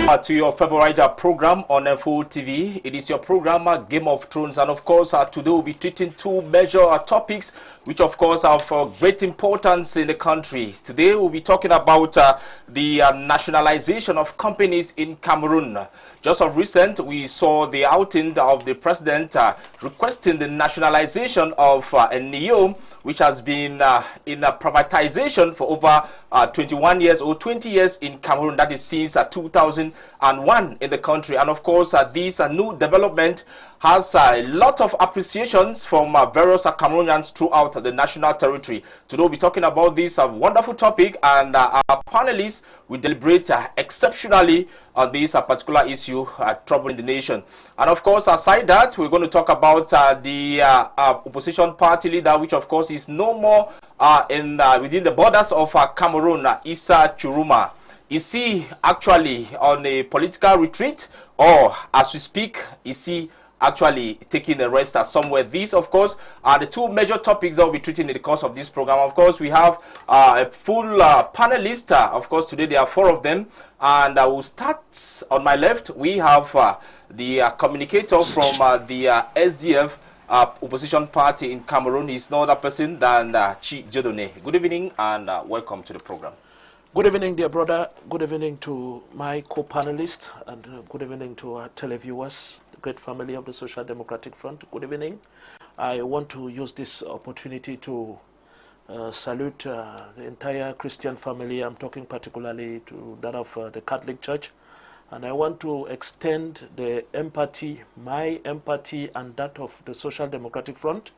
To your favorite program on Info TV. It is your program Game of Thrones, and of course today we'll be treating two major topics which of course are of great importance in the country. Today we'll be talking about the nationalization of companies in Cameroon. Just of recent we saw the outing of the president requesting the nationalization of NEO, which has been in a privatization for over 21 years or 20 years in Cameroon. That is since 2001 in the country. And of course, this new development has a lot of appreciations from various Cameroonians throughout the national territory. Today we'll be talking about this wonderful topic, and our panelists will deliberate exceptionally on this particular issue troubling the nation. And of course, aside that, we're going to talk about the opposition party leader, which of course is no more within the borders of Cameroon, Issa Churuma. Is he actually on a political retreat, or as we speak, is he actually taking a rest somewhere? These, of course, are the two major topics that we'll be treating in the course of this program. Of course, we have a full panelist. Of course, today there are four of them. And we'll start on my left. We have the communicator from the SDF opposition party in Cameroon. He's no other person than Chi Jodone. Good evening and welcome to the program. Good evening, dear brother. Good evening to my co-panelists, and good evening to our televiewers, the great family of the Social Democratic Front. Good evening. I want to use this opportunity to salute the entire Christian family. I'm talking particularly to that of the Catholic Church. And I want to extend the empathy, my empathy and that of the Social Democratic Front,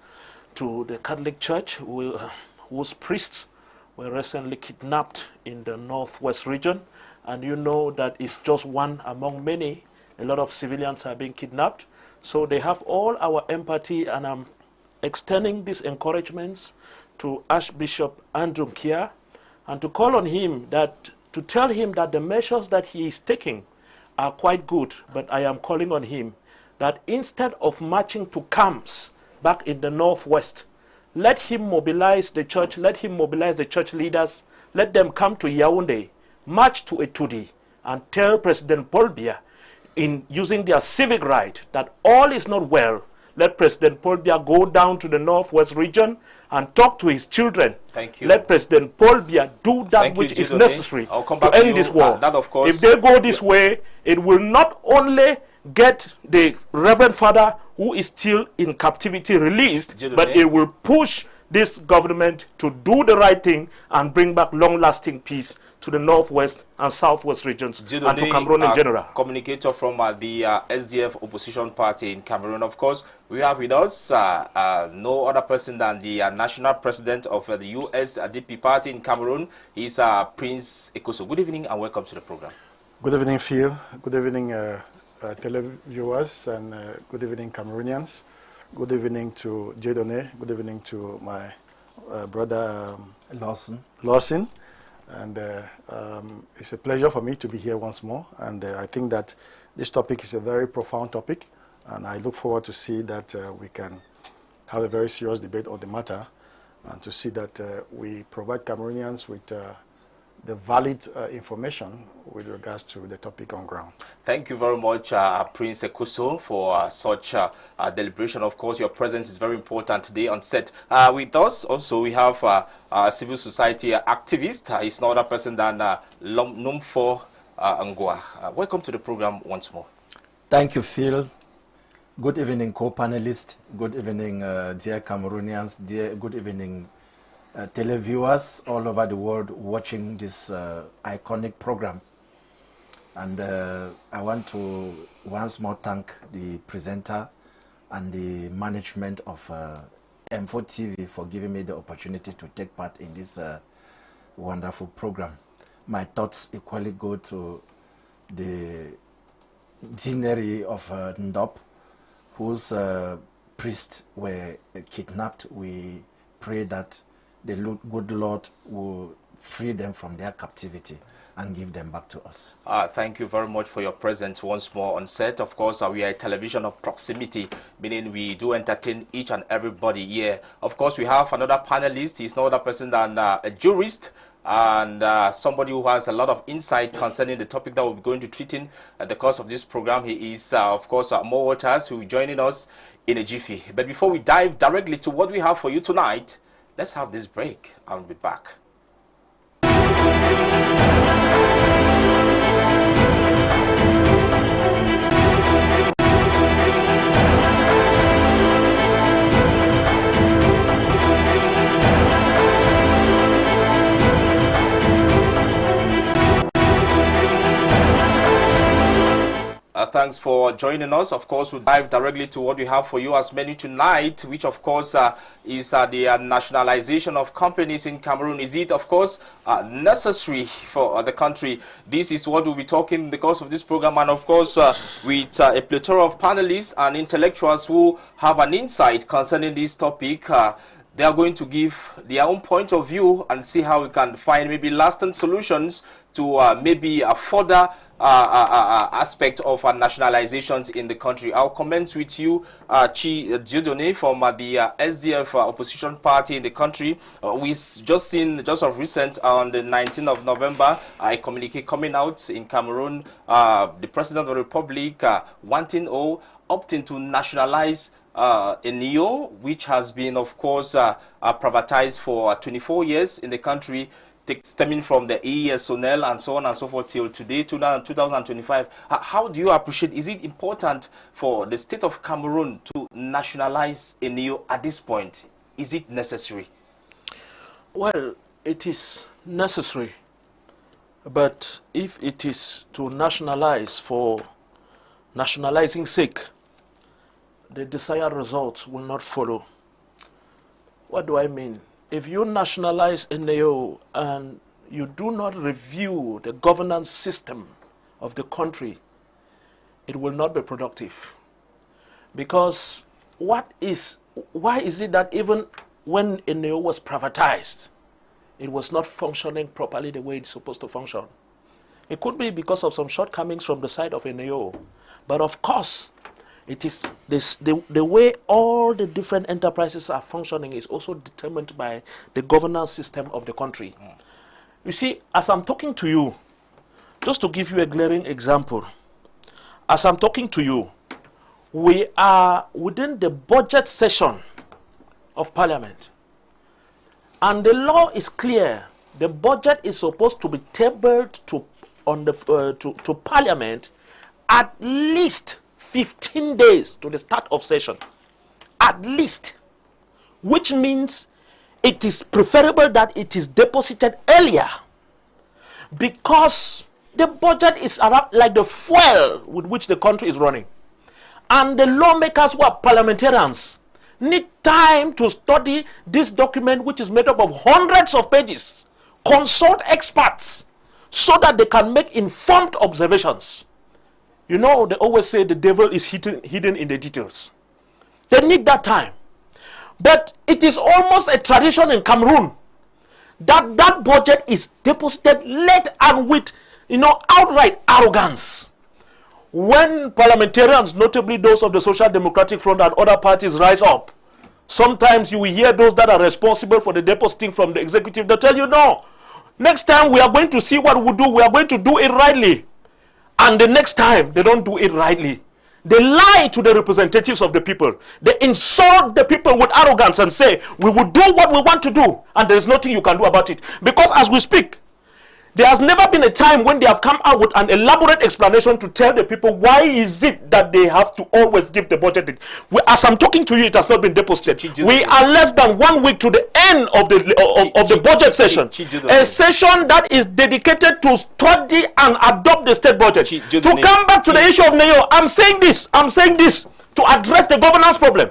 to the Catholic Church, whose priests were recently kidnapped in the northwest region. And you know that it's just one among many. A lot of civilians are being kidnapped. So they have all our empathy, and I'm extending these encouragements to Archbishop Andrew Kia, and to call on him to tell him that the measures that he is taking are quite good. But I am calling on him that instead of marching to camps back in the northwest, let him mobilize the church, let him mobilize the church leaders, let them come to Yaoundé, march to Etudi, and tell President Paul Biya, in using their civic right, that all is not well. Let President Paul Biya go down to the northwest region and talk to his children. Thank you. Let President Paul Biya do that which is necessary to end this war. That, of course, if they go this way, it will not only get the Reverend Father who is still in captivity released, but it will push this government to do the right thing and bring back long-lasting peace to the northwest and southwest regions and to Cameroon in general. Communicator from the SDF opposition party in Cameroon. Of course, we have with us no other person than the national president of the USDP party in Cameroon. He's Prince Ekoso. Good evening and welcome to the program. Good evening, Phil. Good evening, televiewers, and good evening, Cameroonians. Good evening to Jedone. Good evening to my brother Lawson. And it's a pleasure for me to be here once more. And I think that this topic is a very profound topic. And I look forward to see that we can have a very serious debate on the matter, and to see that we provide Cameroonians with the valid information with regards to the topic on ground. Thank you very much, Prince Ekoso, for such deliberation. Of course, your presence is very important today on set. With us also, we have a civil society activist. He's no other person than Numfo Ngwa. Welcome to the program once more. Thank you, Phil. Good evening, co-panelists. Good evening, dear Cameroonians. Good evening, televiewers all over the world watching this iconic program. And I want to once more thank the presenter and the management of Info TV for giving me the opportunity to take part in this wonderful program. My thoughts equally go to the deanery of Ndop, whose priests were kidnapped. We pray that the good Lord will free them from their captivity and give them back to us. Thank you very much for your presence once more on set. Of course, we are a television of proximity, meaning we do entertain each and everybody here. Of course, we have another panelist. He's no other person than a jurist and somebody who has a lot of insight concerning the topic that we'll be going to treat in the course of this program. He is, of course, Mo Waters, who will be joining us in a jiffy. But before we dive directly to what we have for you tonight, let's have this break and we'll be back. Thanks for joining us. Of course, we'll dive directly to what we have for you as menu tonight, which of course is the nationalization of companies in Cameroon. Is it, of course, necessary for the country? This is what we'll be talking in the course of this program, and of course with a plethora of panelists and intellectuals who have an insight concerning this topic. They are going to give their own point of view and see how we can find maybe lasting solutions to maybe a further aspect of nationalizations in the country. I'll commence with you, Chi Dieudonné from the SDF opposition party in the country. We've just seen, just of recent, on the 19th of November, a communique coming out in Cameroon, the President of the Republic wanting or opting to nationalize NEO, which has been, of course, privatized for 24 years in the country, stemming from the ESONL and so on and so forth till today, 2025. How do you appreciate, is it important for the state of Cameroon to nationalize NEO at this point? Is it necessary? Well, it is necessary, but if it is to nationalize for nationalizing sake, the desired results will not follow. What do I mean? If you nationalize NAO and you do not review the governance system of the country, it will not be productive. Because why is it that even when NAO was privatized, it was not functioning properly the way it's supposed to function? It could be because of some shortcomings from the side of NAO. But of course, it is the way all the different enterprises are functioning is also determined by the governance system of the country. You see, as I'm talking to you, just to give you a glaring example, as I'm talking to you, we are within the budget session of Parliament. And the law is clear. The budget is supposed to be tabled to Parliament at least 15 days to the start of session, at least, which means it is preferable that it is deposited earlier, because the budget is around like the fuel with which the country is running, and the lawmakers who are parliamentarians need time to study this document, which is made up of hundreds of pages, consult experts so that they can make informed observations. You know, they always say the devil is hidden in the details. They need that time. But it is almost a tradition in Cameroon that that budget is deposited late and with, outright arrogance. When parliamentarians, notably those of the Social Democratic Front and other parties, rise up, sometimes you will hear those that are responsible for the depositing from the executive, they tell you, no, next time we are going to see what we do, we are going to do it rightly. And the next time, they don't do it rightly. They lie to the representatives of the people. They insult the people with arrogance and say, we will do what we want to do, and there is nothing you can do about it. Because as we speak, there has never been a time when they have come out with an elaborate explanation to tell the people why is it that they have to always give the budget. As I'm talking to you, it has not been deposited. We are less than 1 week to the end of the budget session. A session that is dedicated to study and adopt the state budget. To come back to the issue of NEO, I'm saying this to address the governance problem.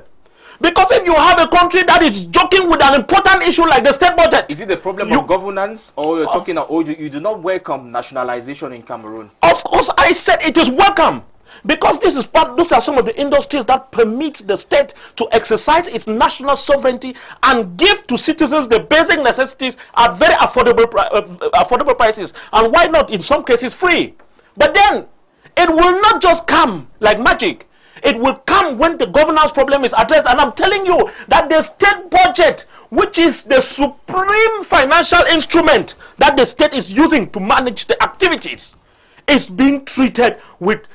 Because if you have a country that is joking with an important issue like the state budget... Is it the problem of governance, or you're talking, or you do not welcome nationalization in Cameroon? Of course, I said it is welcome. Because those are some of the industries that permit the state to exercise its national sovereignty and give to citizens the basic necessities at very affordable prices. And why not, in some cases, free? But then, it will not just come like magic. It will come when the governance problem is addressed. And I'm telling you that the state budget, which is the supreme financial instrument that the state is using to manage the activities, is being treated with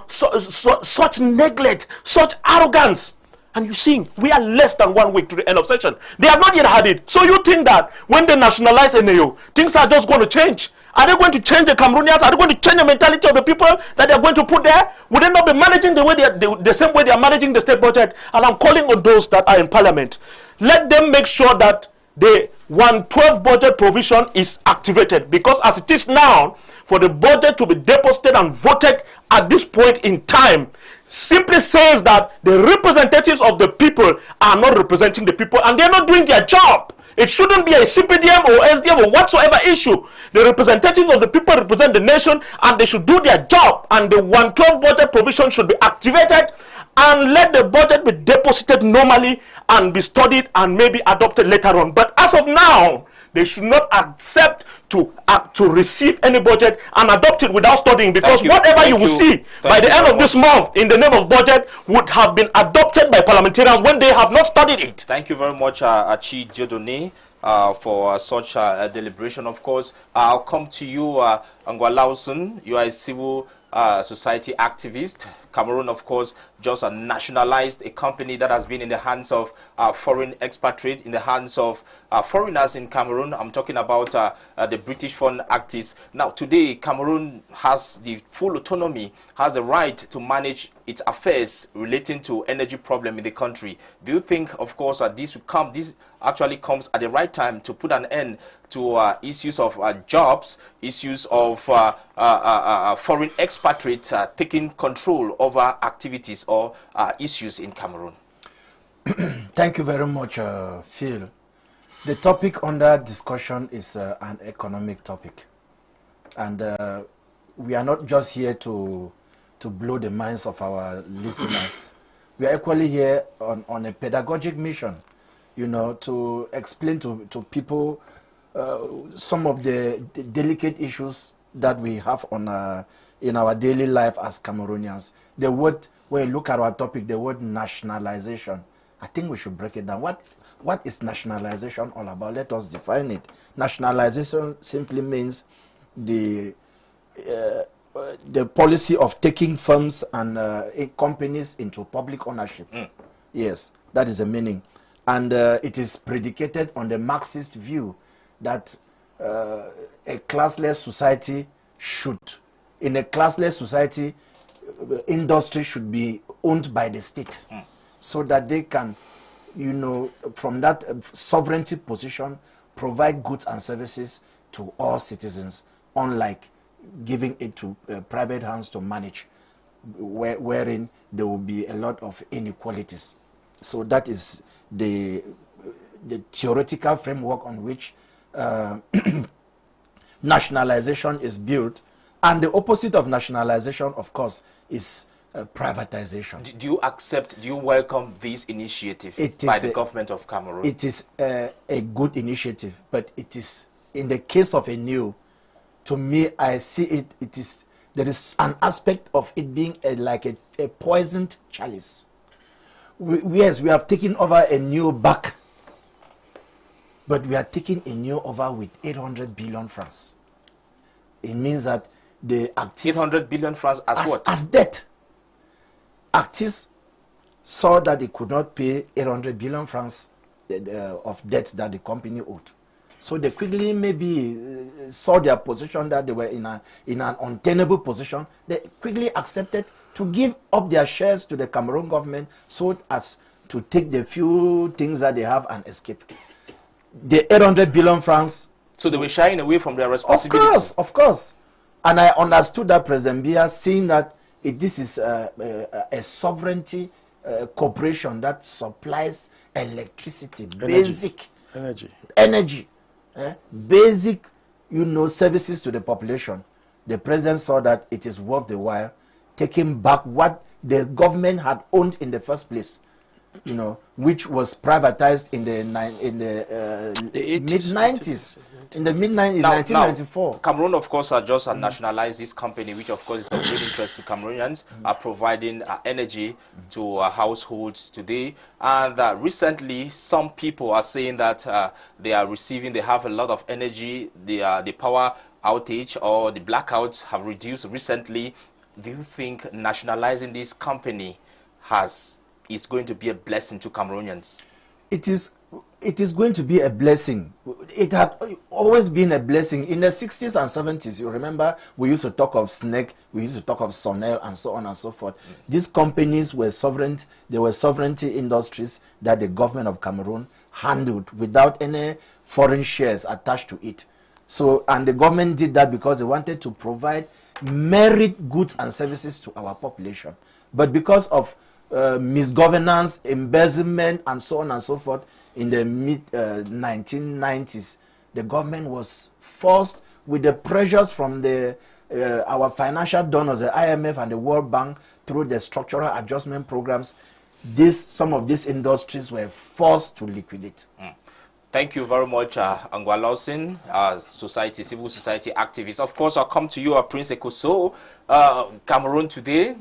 such neglect, such arrogance. And you see, we are less than 1 week to the end of session. They have not yet had it. So you think that when they nationalize NAO, things are just going to change? Are they going to change the Cameroonians? Are they going to change the mentality of the people that they are going to put there? Would they not be managing the same way they are managing the state budget? And I'm calling on those that are in parliament. Let them make sure that the 112 budget provision is activated. Because as it is now, for the budget to be deposited and voted at this point in time, simply says that the representatives of the people are not representing the people and they're not doing their job. It shouldn't be a CPDM or SDM or whatsoever issue. The representatives of the people represent the nation and they should do their job. And the 112 budget provision should be activated and let the budget be deposited normally and be studied and maybe adopted later on. But as of now, they should not accept to receive any budget and adopt it without studying, because whatever you will see by the end of this month in the name of budget would have been adopted by parliamentarians when they have not studied it. Thank you very much, Achi Jodone, for such deliberation. Of course, I'll come to you, Angwa Lawson. You are a civil society activist. Cameroon, of course, just nationalized a company that has been in the hands of foreign expatriates, in the hands of foreigners in Cameroon. I'm talking about the British Foreign Actors. Now, today, Cameroon has the full autonomy, has the right to manage its affairs relating to energy problem in the country. Do you think, of course, this actually comes at the right time to put an end to issues of jobs, issues of foreign expatriates taking control over activities or issues in Cameroon? Thank you very much, Phil. The topic under discussion is an economic topic. And we are not just here to blow the minds of our listeners. We are equally here on a pedagogic mission, you know, to explain to people some of the delicate issues that we have on in our daily life as Cameroonians. The word, when you look at our topic, the word nationalization, I think we should break it down. What is nationalization all about? Let us define it. Nationalization simply means the policy of taking firms and companies into public ownership. Yes, that is the meaning. And it is predicated on the Marxist view that a classless society in a classless society, industry should be owned by the state, so that they can, you know, from that sovereignty position, provide goods and services to all citizens, unlike giving it to private hands to manage, wherein there will be a lot of inequalities. So that is the theoretical framework on which nationalization is built. And the opposite of nationalization, of course, is privatization. Do you accept, do you welcome this initiative by the government of Cameroon? It is a good initiative, but it is, in the case of a new, to me, I see there is an aspect of it being like a poisoned chalice. Yes, we have taken over a new back, but we are taking a new over with 800 billion francs. It means that the actors... 800 billion francs as what? As debt. Actors saw that they could not pay 800 billion francs of debt that the company owed. So they quickly maybe saw their position, that they were in an untenable position. They quickly accepted to give up their shares to the Cameroon government so as to take the few things that they have and escape. The 800 billion francs... So they were shying away from their responsibility. Of course. And I understood that President Biya, seeing that this is a sovereignty corporation that supplies electricity, basic energy, basic, you know, services to the population. The president saw that it is worth the while taking back what the government had owned in the first place, you know, which was privatized in the mid-90s. In the mid-90s, 1994. Cameroon, of course, just nationalized this company, which, of course, is of great interest to Cameroonians, providing energy to households today. And recently, some people are saying that they have a lot of energy. The power outage or the blackouts have reduced recently. Do you think nationalizing this company is going to be a blessing to Cameroonians? It is going to be a blessing. It had always been a blessing. In the 60s and 70s, you remember, we used to talk of SNEC, we used to talk of Sonel, and so on and so forth. These companies were sovereign. They were sovereignty industries that the government of Cameroon handled without any foreign shares attached to it. So, and the government did that because they wanted to provide merit goods and services to our population. But because of misgovernance, embezzlement, and so on and so forth, in the mid-1990s, the government was forced, with the pressures from our financial donors, the IMF and the World Bank, through the structural adjustment programs, some of these industries were forced to liquidate. Thank you very much, Angwa Lawson, civil society activist. Of course, I'll come to you, Prince Ekoso. Cameroon today,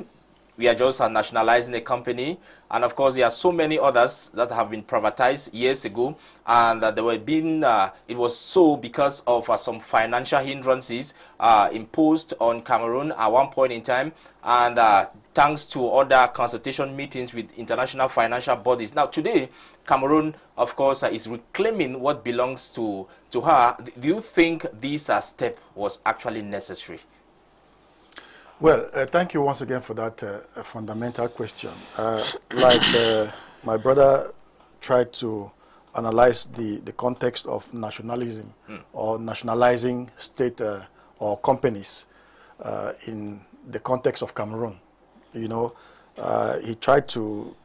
we are just nationalizing a company, and of course there are so many others that have been privatized years ago, and it was so because of some financial hindrances imposed on Cameroon at one point in time, and thanks to other consultation meetings with international financial bodies. Now today, Cameroon, of course, is reclaiming what belongs to her. Do you think this step was actually necessary? Well, thank you once again for that fundamental question. My brother tried to analyze the context of nationalism or nationalizing state or companies in the context of Cameroon. You know, he tried to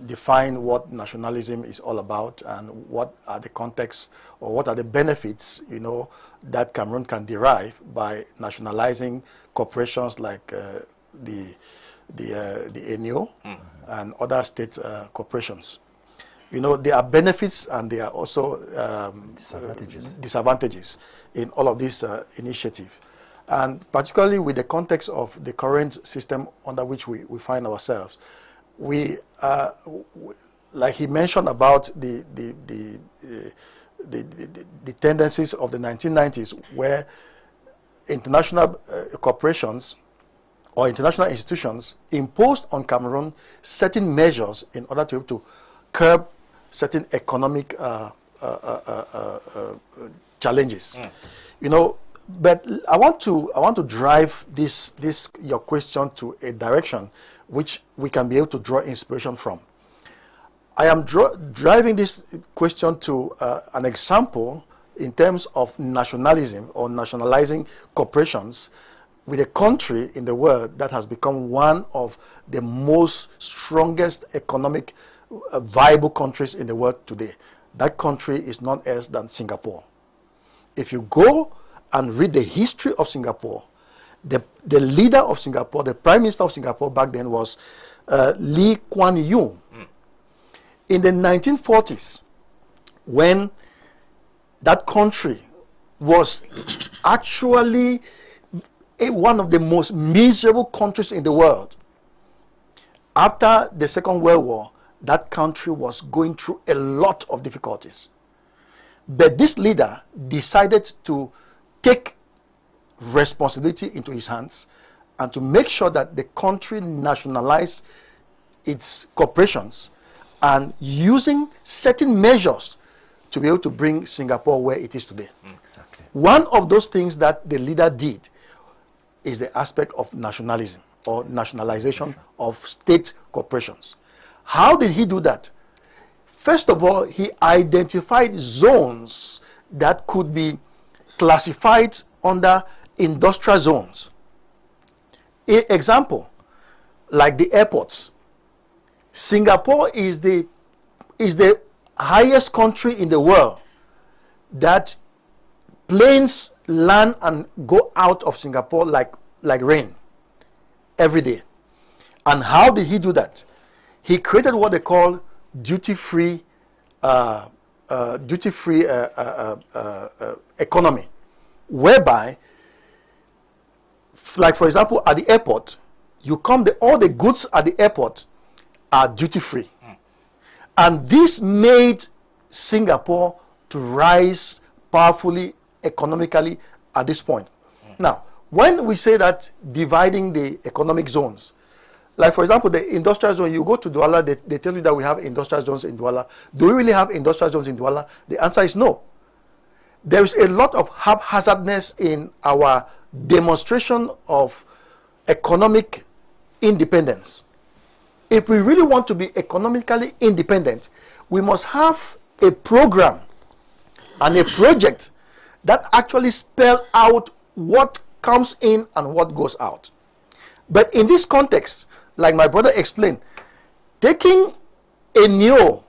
define what nationalism is all about and what are the contexts or what are the benefits, you know, that Cameroon can derive by nationalizing corporations like the ENIO and other state corporations. You know, there are benefits and there are also disadvantages in all of these initiatives. And particularly with the context of the current system under which we find ourselves, like he mentioned about the tendencies of the 1990s, where international corporations or international institutions imposed on Cameroon certain measures in order to curb certain economic challenges. You know, but I want to drive your question to a direction which we can be able to draw inspiration from. I am driving this question to an example in terms of nationalism or nationalizing corporations with a country in the world that has become one of the most strongest economic viable countries in the world today. That country is none else than Singapore. If you go and read the history of Singapore, the leader of Singapore, the Prime Minister of Singapore back then was Lee Kuan Yew. In the 1940s, when that country was actually one of the most miserable countries in the world, after the Second World War, that country was going through a lot of difficulties. But this leader decided to take responsibility into his hands and to make sure that the country nationalized its corporations and using certain measures to be able to bring Singapore where it is today. Exactly. One of those things that the leader did is the aspect of nationalism or nationalization of state corporations. How did he do that? First of all, he identified zones that could be classified under industrial zones. Example, like the airports. Singapore is the highest country in the world that planes land and go out of Singapore like rain. every day. And how did he do that? He created what they call duty-free economy, whereby, like for example, at the airport, you come, all the goods at the airport are duty-free. And this made Singapore to rise powerfully economically at this point. Now, when we say that dividing the economic zones, like for example, the industrial zone, you go to Douala, they tell you that we have industrial zones in Douala. Do we really have industrial zones in Douala? The answer is no. There is a lot of haphazardness in our demonstration of economic independence. If we really want to be economically independent, we must have a program and a project that actually spell out what comes in and what goes out. But in this context, like my brother explained, taking a NEO,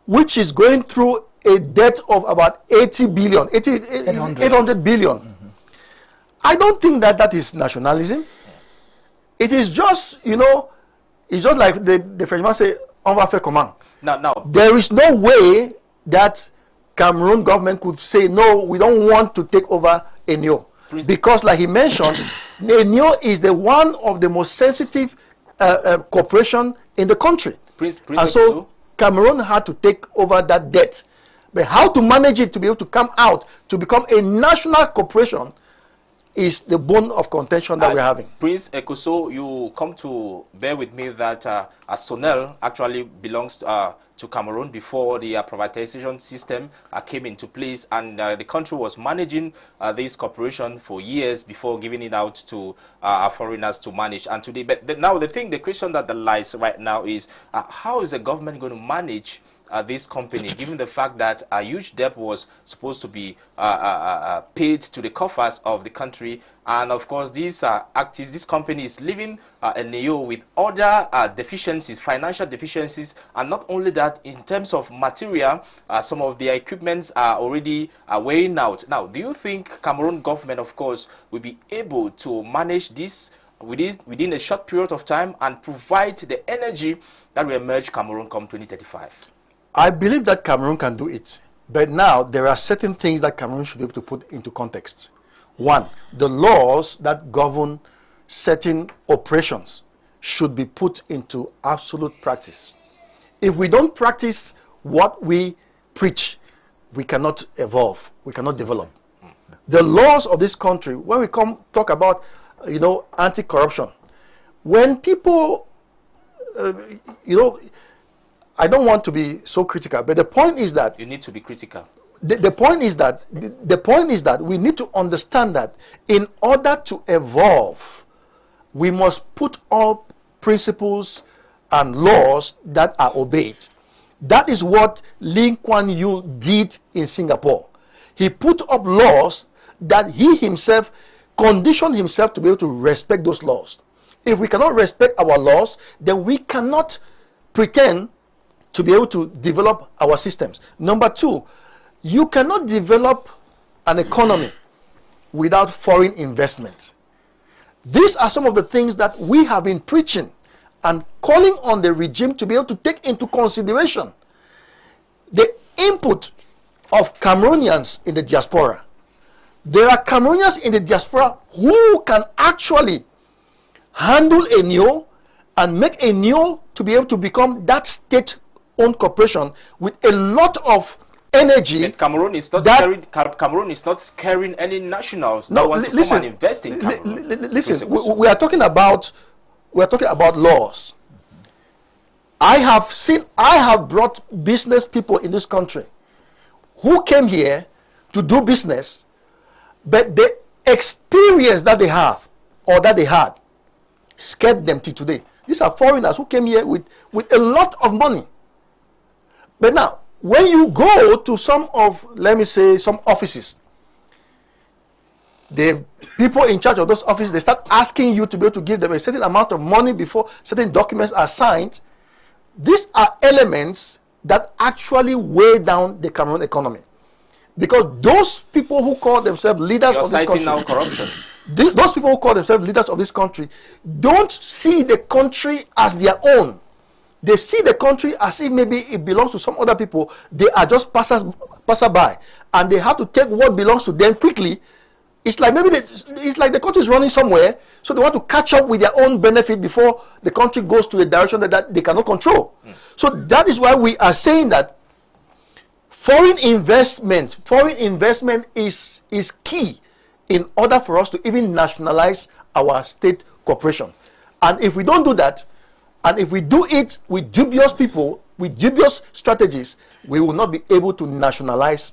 which is going through a debt of about 800 billion. I don't think that that is nationalism. It is just, you know, it's just like the Frenchman say, on va faire comment. Now, there is no way that Cameroon government could say, no, we don't want to take over a NEO. Because like he mentioned, NEO is the one of the most sensitive corporation in the country. And so Cameroon had to take over that debt. But how to manage it to be able to come out to become a national corporation is the bone of contention that we're having. Prince Ekoso, you come to bear with me that Sonel actually belongs to Cameroon before the privatization system came into place, and the country was managing this corporation for years before giving it out to foreigners to manage. And today, but now the question that lies right now is how is the government going to manage this company, given the fact that a huge debt was supposed to be paid to the coffers of the country, and of course this company is living a NEO with other deficiencies, financial deficiencies, and not only that, in terms of material, some of their equipments are already wearing out. Now, do you think Cameroon government, of course, will be able to manage this within a short period of time and provide the energy that will emerge Cameroon come 2035? I believe that Cameroon can do it. But now there are certain things that Cameroon should be able to put into context. One, the laws that govern certain operations should be put into absolute practice. If we don't practice what we preach, we cannot evolve, we cannot develop. The laws of this country, when we talk about, you know, anti-corruption, when people, you know, I don't want to be so critical, but the point is that you need to be critical. The point is that we need to understand that in order to evolve, we must put up principles and laws that are obeyed. That is what Lee Kuan Yew did in Singapore. He put up laws that he himself conditioned himself to be able to respect those laws. If we cannot respect our laws, then we cannot pretend to be able to develop our systems. Number two, you cannot develop an economy without foreign investment. These are some of the things that we have been preaching and calling on the regime to be able to take into consideration the input of Cameroonians in the diaspora. There are Cameroonians in the diaspora who can actually handle a NEO and make a NEO to be able to become that state-owned corporation with a lot of energy. And Cameroon is not scaring any nationals that want to come and invest in Cameroon. Listen, we are talking about laws. I have brought business people in this country who came here to do business, but the experience that they have or that they had scared them till today. These are foreigners who came here with a lot of money. But now, when you go to some of, let me say, some offices, the people in charge of those offices, they start asking you to be able to give them a certain amount of money before certain documents are signed. These are elements that actually weigh down the Cameroon economy. Because those people who call themselves leaders of this country, now corruption. those people who call themselves leaders of this country don't see the country as their own. They see the country as if maybe it belongs to some other people. They are just passerby, and they have to take what belongs to them quickly. It's like maybe it's like the country is running somewhere, so they want to catch up with their own benefit before the country goes to the direction that they cannot control. So that is why we are saying that foreign investment is key in order for us to even nationalize our state corporation. And if we don't do that, and if we do it with dubious people, with dubious strategies, we will not be able to nationalize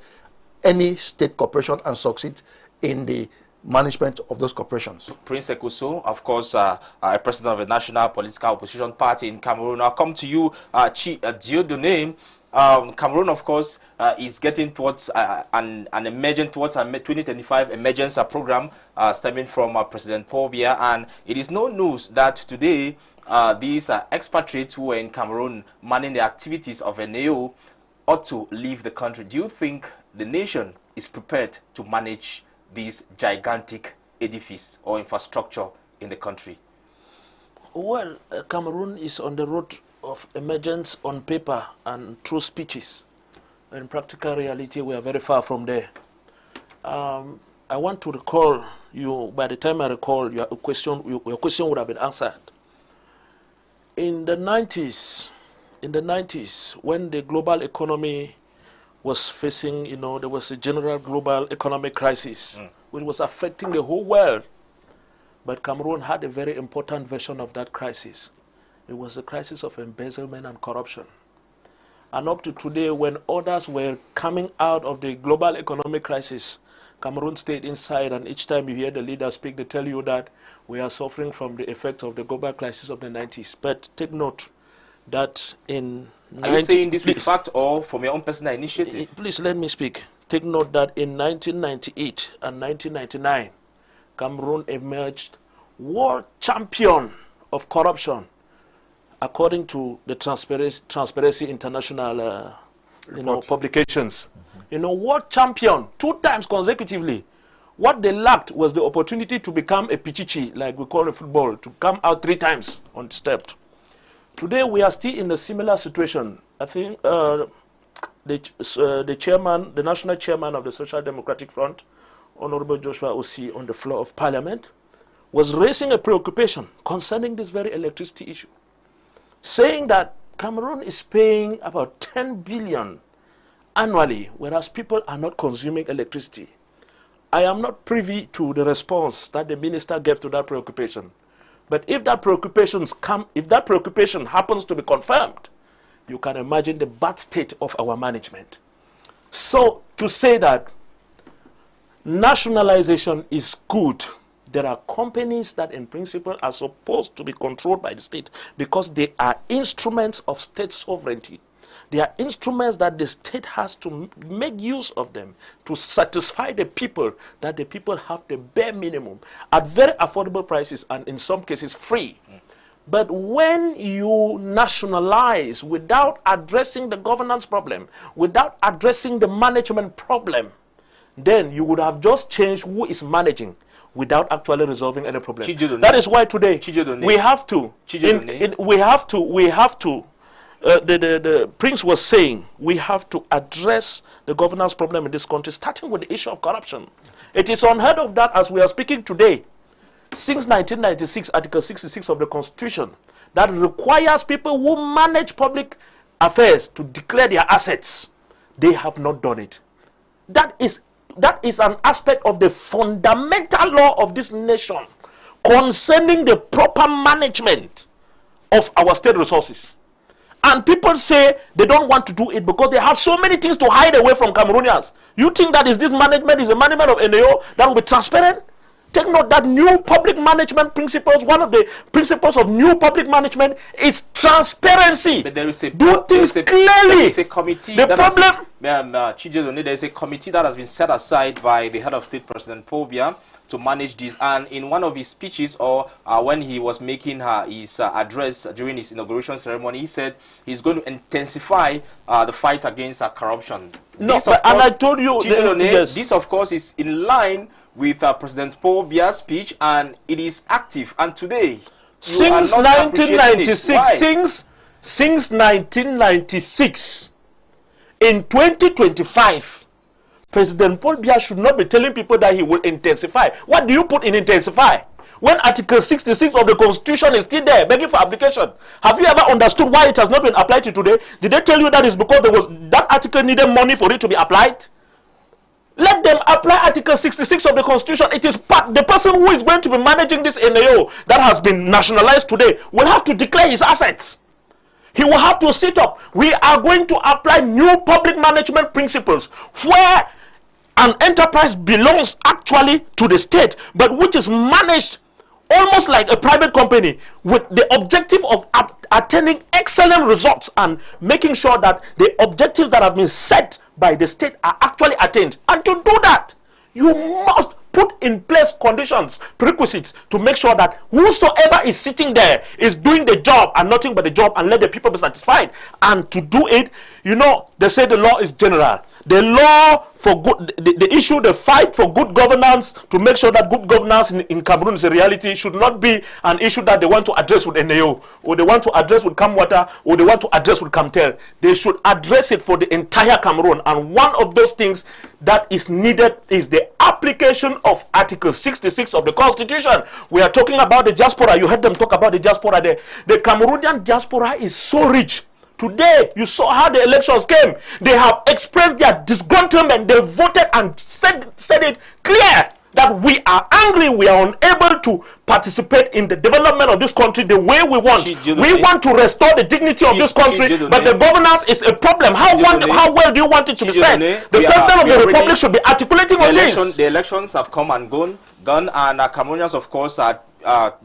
any state corporation and succeed in the management of those corporations. Prince Ekuso, of course, a president of a national political opposition party in Cameroon. I'll come to you, Dieudonné. Cameroon, of course, is getting towards an emergent towards a 2025 emergence program stemming from President Paul Biya, and it is no news that today these expatriates who are in Cameroon manning the activities of NAO ought to leave the country. Do you think the nation is prepared to manage this gigantic edifice or infrastructure in the country? Well, Cameroon is on the road of emergence on paper and through speeches. In practical reality, we are very far from there. I want to recall you, by the time I recall your question would have been answered. In the 90s, when the global economy was facing, there was a general global economic crisis, which was affecting the whole world. But Cameroon had a very important version of that crisis. It was the crisis of embezzlement and corruption. And up to today, when others were coming out of the global economic crisis, Cameroon stayed inside, and each time you hear the leaders speak, they tell you that we are suffering from the effects of the global crisis of the 90s. But take note that in... Are you saying this with fact or from your own personal initiative? Please let me speak. Take note that in 1998 and 1999, Cameroon emerged world champion of corruption, according to the Transparency International publications. World champion 2 times consecutively. What they lacked was the opportunity to become a pichichi, like we call in football, to come out 3 times on the step. Today we are still in a similar situation. I think the national chairman of the Social Democratic Front, Honorable Joshua Osi, on the floor of Parliament, was raising a preoccupation concerning this very electricity issue, saying that Cameroon is paying about 10 billion annually, whereas people are not consuming electricity. I am not privy to the response that the minister gave to that preoccupation. But if that preoccupation happens to be confirmed, you can imagine the bad state of our management. So to say that nationalization is good, there are companies that in principle are supposed to be controlled by the state because they are instruments of state sovereignty. They are instruments that the state has to make use of them to satisfy the people, that the people have the bare minimum at very affordable prices and in some cases free. But when you nationalize without addressing the governance problem, without addressing the management problem, then you would have just changed who is managing without actually resolving any problem. That is why today we have to, the Prince was saying, we have to address the governance problem in this country, starting with the issue of corruption. It is unheard of that as we are speaking today, since 1996, Article 66 of the Constitution, that requires people who manage public affairs to declare their assets. They have not done it. That is an aspect of the fundamental law of this nation concerning the proper management of our state resources. And people say they don't want to do it because they have so many things to hide away from Cameroonians. You think that this management is a management of NAO that will be transparent? Take note that new public management principles, one of the principles of new public management is transparency. But there is do things clearly. There is a committee. The problem... there is a committee that has been set aside by the head of state, President Paul Biya, to manage this. And in one of his speeches, or when he was making his address during his inauguration ceremony, he said he's going to intensify the fight against corruption. No, and I told you... Yes. This, of course, is in line with President Paul Biya's speech, and it is active. And today, since 1996, since 1996, in 2025, President Paul Biya should not be telling people that he will intensify. What do you put in intensify? When Article 66 of the Constitution is still there, begging for application. Have you ever understood why it has not been applied to today? Did they tell you that is because that article needed money for it to be applied? Let them apply Article 66 of the Constitution. It is the person who is going to be managing this NAO that has been nationalized today will have to declare his assets. He will have to sit up. We are going to apply new public management principles where an enterprise belongs actually to the state, but which is managed almost like a private company with the objective of attaining excellent results and making sure that the objectives that have been set by the state are actually attained. And to do that, you must put in place conditions, prerequisites to make sure that whosoever is sitting there is doing the job and nothing but the job, and let the people be satisfied. And to do it, you know, they say the law is general. The law for good, the issue, the fight for good governance, to make sure that good governance in Cameroon is a reality, should not be an issue that they want to address with NAO, or they want to address with Camwater, or they want to address with Camtel. They should address it for the entire Cameroon. And one of those things that is needed is the application of Article 66 of the Constitution. We are talking about the diaspora. You heard them talk about the diaspora there. The Cameroonian diaspora is so rich. Today, you saw how the elections came. They have expressed their disgruntlement. They voted and said it clear that we are angry. We are unable to participate in the development of this country the way we want. We want to restore the dignity of this country, but the governance is a problem. How well do you want it to be said? The president of the republic should be articulating on this. The elections have come and gone, and Cameroonians, of course, are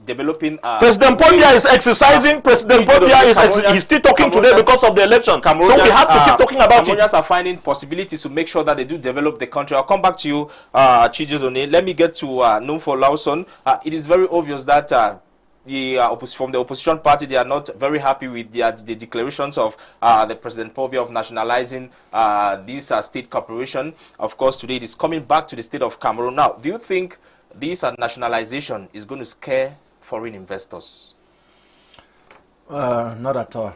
developing. President Paul Biya is exercising. President Paul Biya is still talking today because of the election. So we have to keep talking about it. Cameroonians are finding possibilities to make sure that they do develop the country. I'll come back to you, Chijidone. Let me get to Numfo Lawson. It is very obvious that from the opposition party, they are not very happy with the declarations of the President Paul Biya of nationalizing this state corporation. Of course, today it is coming back to the state of Cameroon. Now, do you think this nationalization is going to scare foreign investors? Not at all.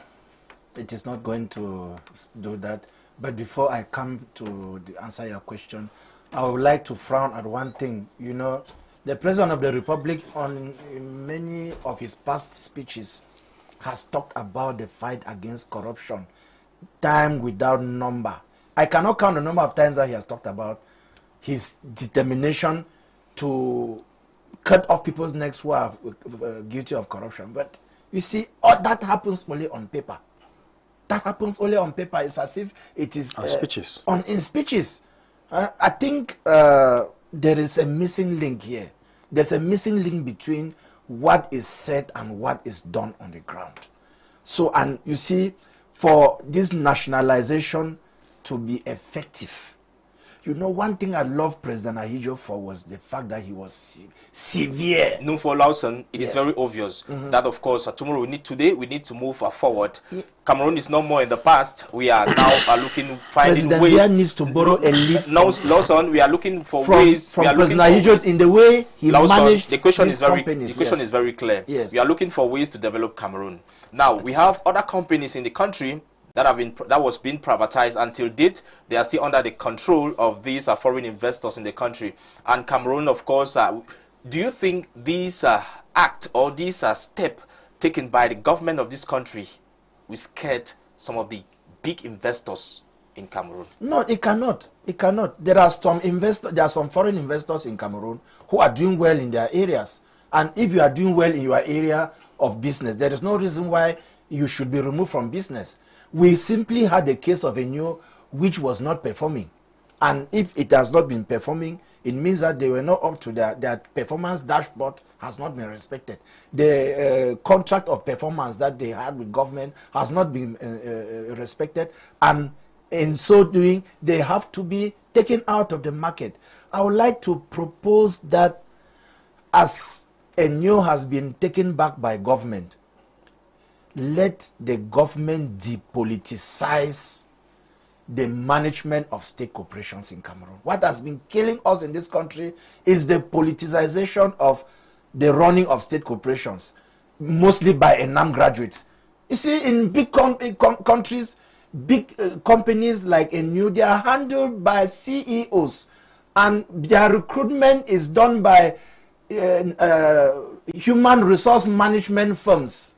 It is not going to do that. But before I come to answer your question, I would like to frown at one thing. You know, the President of the Republic, on many of his past speeches, has talked about the fight against corruption, time without number. I cannot count the number of times that he has talked about his determination to cut off people's necks who are guilty of corruption. But you see, all that happens only on paper. That happens only on paper. It's as if it is on speeches. In speeches. I think there is a missing link here. There's a missing link between what is said and what is done on the ground. So, and you see, for this nationalization to be effective, you know, one thing I love President Ahidjo for was the fact that he was severe. For Lawson, it is very obvious that, of course, tomorrow we need to move forward. Cameroon is no more in the past. We are now finding President ways. Biya needs to borrow a leaf. Now, Lawson, we are looking for ways. From President Ahidjo in the way he managed the question these is very companies. The question is very clear. Yes. We are looking for ways to develop Cameroon. Now, we have other companies in the country that was being privatized. Until date, they are still under the control of these foreign investors in the country. And Cameroon, of course, do you think this act or this step taken by the government of this country will scare some of the big investors in Cameroon? No, it cannot. It cannot. There are some foreign investors in Cameroon who are doing well in their areas. And if you are doing well in your area of business, there is no reason why you should be removed from business. We simply had a case of a NEO which was not performing. And if it has not been performing, it means that they were not up to their performance dashboard has not been respected. The contract of performance that they had with government has not been respected. And in so doing, they have to be taken out of the market. I would like to propose that as a NEO has been taken back by government, let the government depoliticize the management of state corporations in Cameroon. What has been killing us in this country is the politicization of the running of state corporations, mostly by ENAM graduates. You see, in big countries, big companies like ENU, they are handled by CEOs, and their recruitment is done by human resource management firms,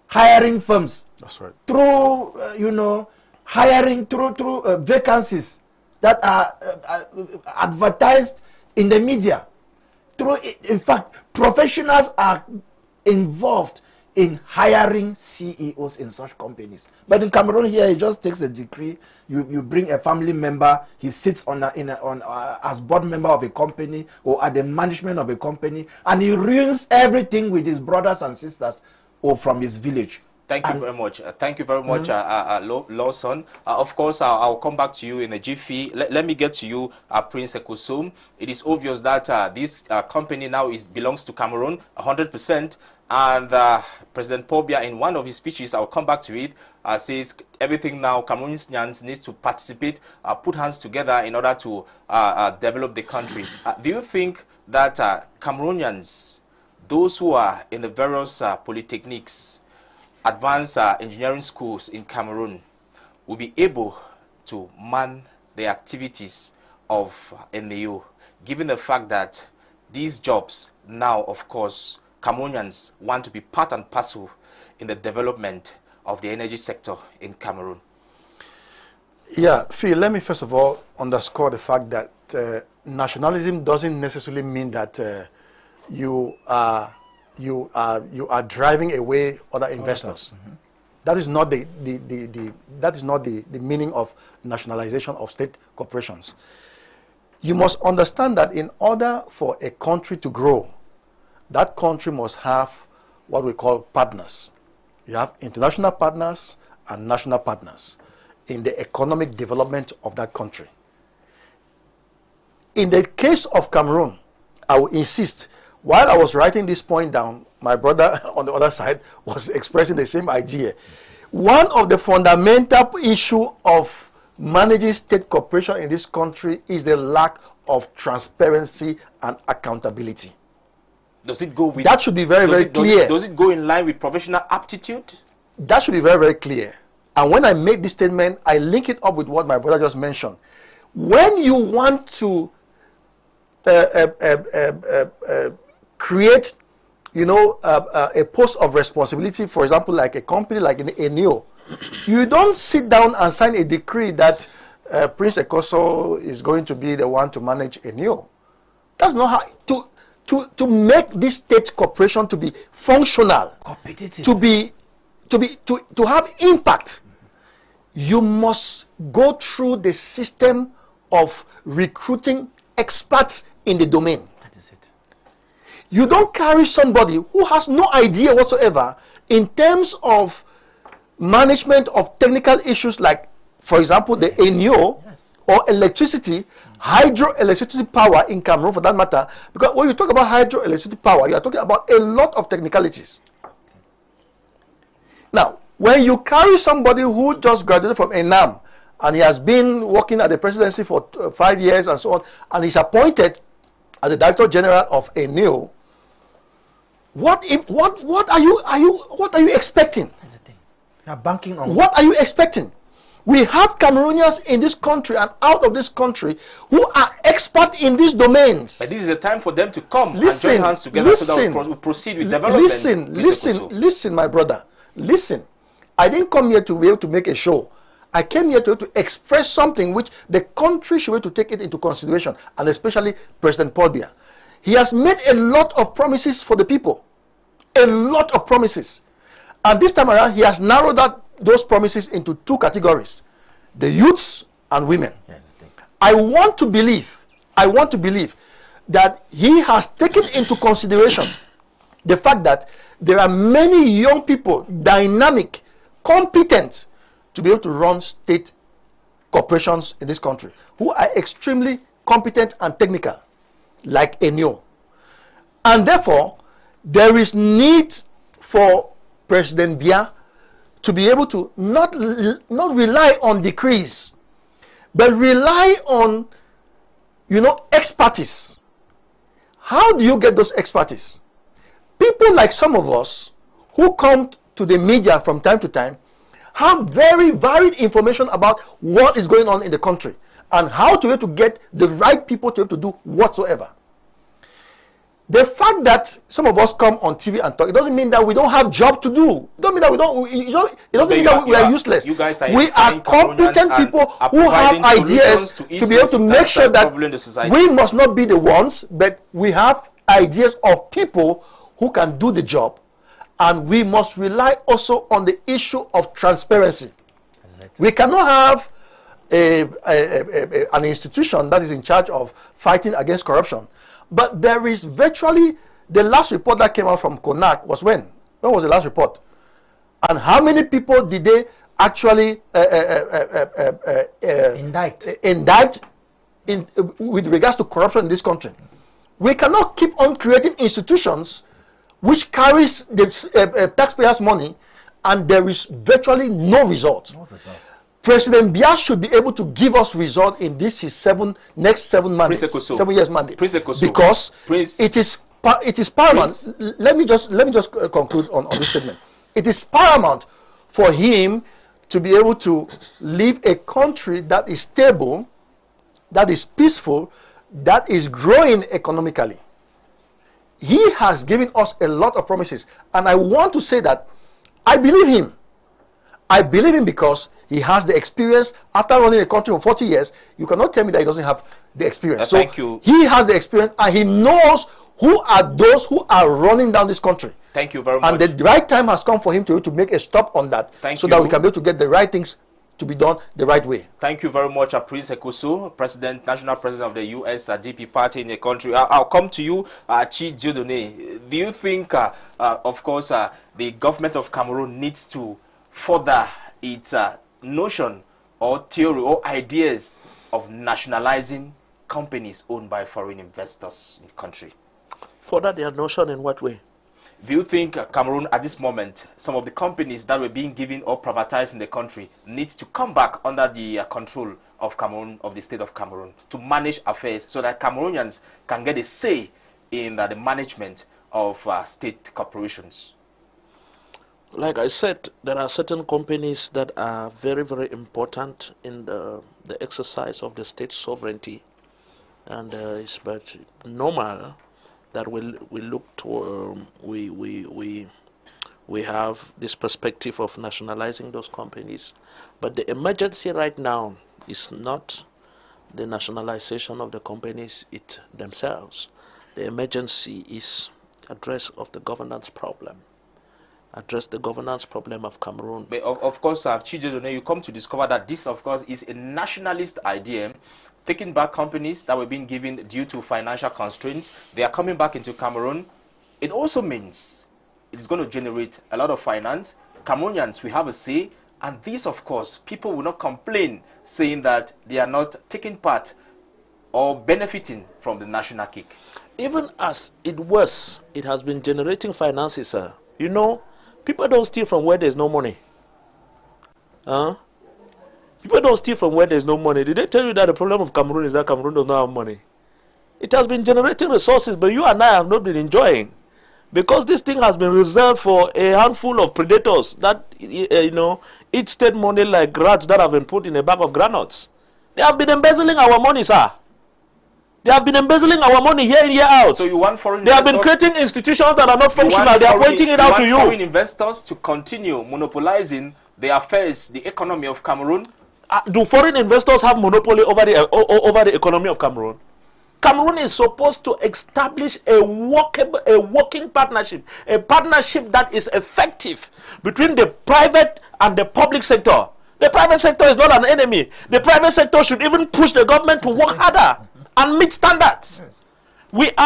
hiring firms. That's right. Through, hiring through vacancies that are advertised in the media. In fact, professionals are involved in hiring CEOs in such companies. But in Cameroon here, it just takes a decree. You bring a family member, he sits as board member of a company or at the management of a company, and he ruins everything with his brothers and sisters or from his village. Thank you very much. Thank you very much, Lawson. Of course, I'll come back to you in a jiffy. Let me get to you, Prince Ekosum. It is obvious that this company now belongs to Cameroon 100%. And President Paul Biya, in one of his speeches, I'll come back to it, says everything now Cameroonians needs to participate, put hands together in order to develop the country. Do you think that Cameroonians, those who are in the various polytechnics, advanced engineering schools in Cameroon, will be able to man the activities of NAO, given the fact that these jobs now, of course, Cameroonians want to be part and parcel in the development of the energy sector in Cameroon? Yeah, Phil, let me first of all underscore the fact that nationalism doesn't necessarily mean that you are driving away other investors. That is not the meaning of nationalization of state corporations. You must understand that in order for a country to grow, that country must have what we call partners. You have international partners and national partners in the economic development of that country. In the case of Cameroon, I will insist, while I was writing this point down, my brother on the other side was expressing the same idea. One of the fundamental issues of managing state corporation in this country is the lack of transparency and accountability. Does it go with... That should be very, very clear. Does it go in line with professional aptitude? That should be very, very clear. And when I make this statement, I link it up with what my brother just mentioned. When you want to create, a post of responsibility, for example, like a company like an ENEO, you don't sit down and sign a decree that Prince Ekoso is going to be the one to manage ENEO. That's not how... To make this state corporation to be functional, competitive, to have impact, you must go through the system of recruiting experts in the domain. That is it. You don't carry somebody who has no idea whatsoever in terms of management of technical issues like, for example, the ENEO, yes, or electricity, hydroelectricity power in Cameroon for that matter, because when you talk about hydroelectricity power, you are talking about a lot of technicalities. Now, when you carry somebody who just graduated from ENAM and he has been working at the presidency for 5 years and so on, and he's appointed as the Director General of ENEO, what are you expecting? That's the thing. You are banking on what are you expecting? We have Cameroonians in this country and out of this country who are expert in these domains. But this is the time for them to come and join hands together so that we proceed with development. Listen, my brother. Listen. I didn't come here to be able to make a show. I came here to express something which the country should be able to take it into consideration, and especially President Paul Biya. He has made a lot of promises for the people. A lot of promises. And this time around, he has narrowed those promises into two categories: the youths and women. Yes, I want to believe that he has taken into consideration the fact that there are many young people, dynamic, competent, to be able to run state corporations in this country, who are extremely competent and technical, like ENEO. And therefore, there is need for President Biya to be able to not rely on decrees, but rely on, you know, expertise. How do you get those expertise? People like some of us who come to the media from time to time have very varied information about what is going on in the country and how to be able to get the right people to be able to do whatsoever. The fact that some of us come on TV and talk, it doesn't mean that we don't have job to do. It doesn't mean that we don't. It doesn't mean that we are useless. You guys are we are competent people who have ideas to be able to make sure that we must not be the ones, but we have ideas of people who can do the job, and we must rely also on the issue of transparency. Exactly. We cannot have an institution that is in charge of fighting against corruption. But there is virtually, the last report that came out from CONAC was when? When was the last report? And how many people did they actually indict with regards to corruption in this country? We cannot keep on creating institutions which carries the taxpayers' money and there is virtually no result. No result. President Biya should be able to give us result in this his next 7 mandates, 7 years mandate, because it is paramount. Let me just conclude on this statement. It is paramount for him to be able to leave a country that is stable, that is peaceful, that is growing economically. He has given us a lot of promises, and I want to say that I believe him. I believe him because he has the experience. After running a country for 40 years, you cannot tell me that he doesn't have the experience. So thank you. He has the experience, and he knows who are those who are running down this country. Thank you very much. And the right time has come for him to make a stop on that, so that we can be able to get the right things to be done the right way. Thank you very much, Prince Ekoso, National President of the U.S. DP party in the country. I'll come to you, Chi Diodone. Do you think, of course, the government of Cameroon needs to further its notion or theory or ideas of nationalizing companies owned by foreign investors in the country? Further their notion in what way? Do you think Cameroon at this moment, some of the companies that were being given or privatized in the country needs to come back under the control of Cameroon, of the state of Cameroon, to manage affairs so that Cameroonians can get a say in the management of state corporations? Like I said, there are certain companies that are very, very important in the exercise of the state sovereignty, and it's but normal that we look to we have this perspective of nationalizing those companies. But the emergency right now is not the nationalization of the companies themselves. The emergency is address of the governance problem. Address the governance problem of Cameroon. But of course, Chidodone, you come to discover that this, of course, is a nationalist idea. Taking back companies that were being given due to financial constraints, they are coming back into Cameroon. It also means it's going to generate a lot of finance. Cameroonians, we have a say, and this, of course, people will not complain, saying that they are not taking part or benefiting from the national kick. Even as it was, it has been generating finances, sir. You know, people don't steal from where there's no money. People don't steal from where there's no money. Did they tell you that the problem of Cameroon is that Cameroon does not have money? It has been generating resources, but you and I have not been enjoying. Because this thing has been reserved for a handful of predators that, you know, eat state money like rats that have been put in a bag of granules. They have been embezzling our money, sir. They have been embezzling our money year in, year out. So you want foreign They have been creating institutions that are not functional. They are pointing it out to you. You want foreign investors to continue monopolizing the affairs, the economy of Cameroon? Do foreign investors have monopoly over the economy of Cameroon? Cameroon is supposed to establish a working partnership, a partnership that is effective between the private and the public sector. The private sector is not an enemy. The private sector should even push the government to work harder and meet standards. Like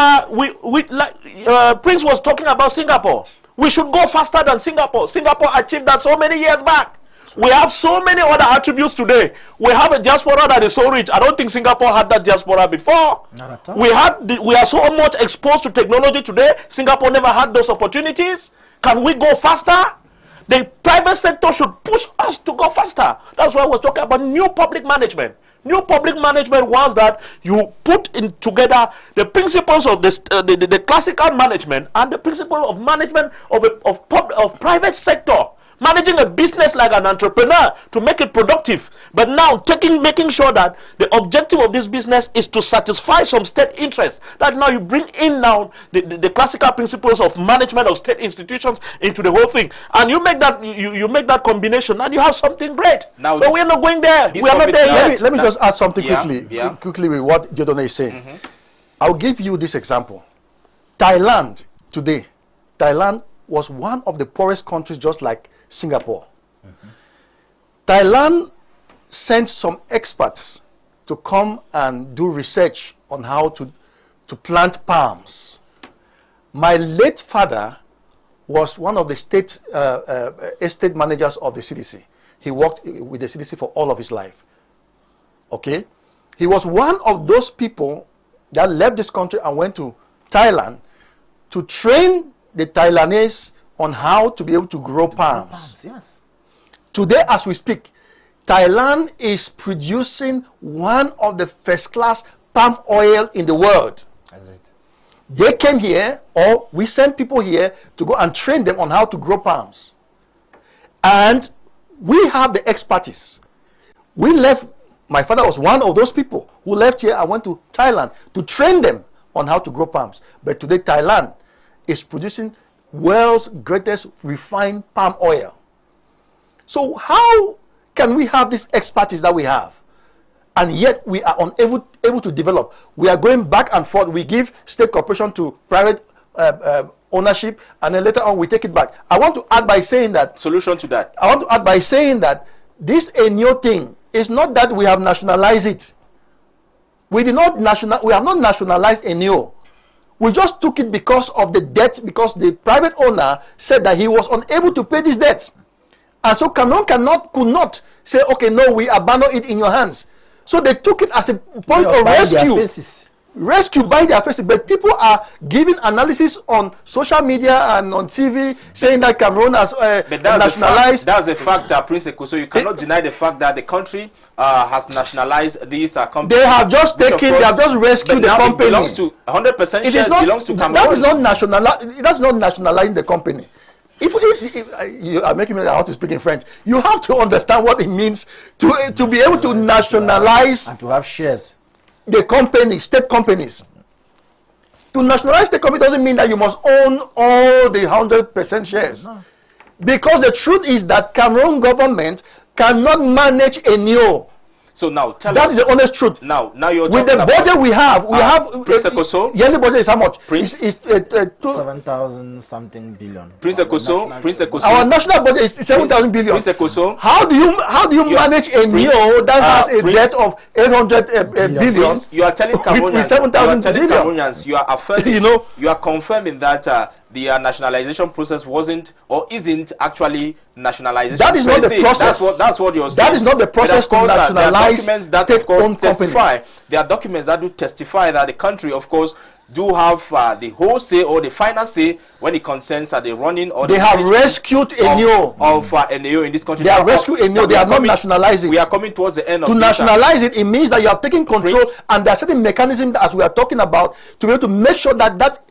Prince was talking about Singapore. We should go faster than Singapore. Singapore achieved that so many years back. We have so many other attributes today. We have a diaspora that is so rich. I don't think Singapore had that diaspora before. Not at all. We are so much exposed to technology today. Singapore never had those opportunities. Can we go faster? The private sector should push us to go faster. That's why we're talking about new public management. New public management was that you put in together the principles of the classical management and the principle of management of private sector. Managing a business like an entrepreneur to make it productive, but now making sure that the objective of this business is to satisfy some state interest. That now you bring in now the classical principles of management of state institutions into the whole thing, and you make that you make that combination, and you have something great. Now, but we are not going there. We are not there yet. Let me just add something quickly with what Jodone is saying. I'll give you this example. Thailand today, Thailand was one of the poorest countries, just like Singapore. Thailand sent some experts to come and do research on how to plant palms. My late father was one of the state estate managers of the CDC. He worked with the CDC for all of his life. Okay? He was one of those people that left this country and went to Thailand to train the Thailandese on how to be able to grow palms. Yes. Today, as we speak, Thailand is producing one of the first-class palm oil in the world. That's it. They came here, or we sent people here to go and train them on how to grow palms. And we have the expertise. We left, my father was one of those people who left here and went to Thailand to train them on how to grow palms. But today, Thailand is producing world's greatest refined palm oil. So how can we have this expertise that we have, and yet we are unable to develop? We are going back and forth. We give state corporation to private ownership, and then later on we take it back. I want to add by saying that solution to that. I want to add by saying that this a new thing. It's not that we have nationalized it. We have not nationalized Enyo. We just took it because of the debt, because the private owner said that he was unable to pay this debt. And so Cameroon could not say, okay, no, we abandon it in your hands. So they took it as a point of rescue. Rescue by their faces. But people are giving analysis on social media and on TV saying that Cameroon has nationalized. That's a fact, Prince Eko. So you cannot deny the fact that the country has nationalized these companies. They have just taken, they have just rescued the company. It belongs to 100% shares belongs to Cameroon. That is not that's not nationalizing the company. If you are making me how to speak in French, you have to understand what it means to be able to nationalize and to have shares. The company, state companies. To nationalize the company doesn't mean that you must own all the 100% shares. No. Because the truth is that Cameroon government cannot manage Enyo. So now tell us. That is the honest truth. Now you're with the budget we have, Prince Ekoso. Yearly budget is how much? Prince, it's 7,000 something billion. Prince Ekoso. Our national budget is 7,000 billion. Prince Ekoso. How do you manage a Enyo that has a debt of 800 billion? Prince, you are telling Cameroonians, you are affirming, you are confirming that the nationalization process wasn't or isn't actually nationalization. That is not the process. That's what you're saying. That is not the process to nationalize state-owned companies. There are documents that do testify that the country, of course, do have the whole say or the final say when it concerns the running or they have rescued Enyo of Enyo in this country. They have rescued Enyo. They are not nationalizing. We are coming towards the end of to nationalize it. It means that you are taking control, and there are certain mechanisms as we are talking about to be able to make sure that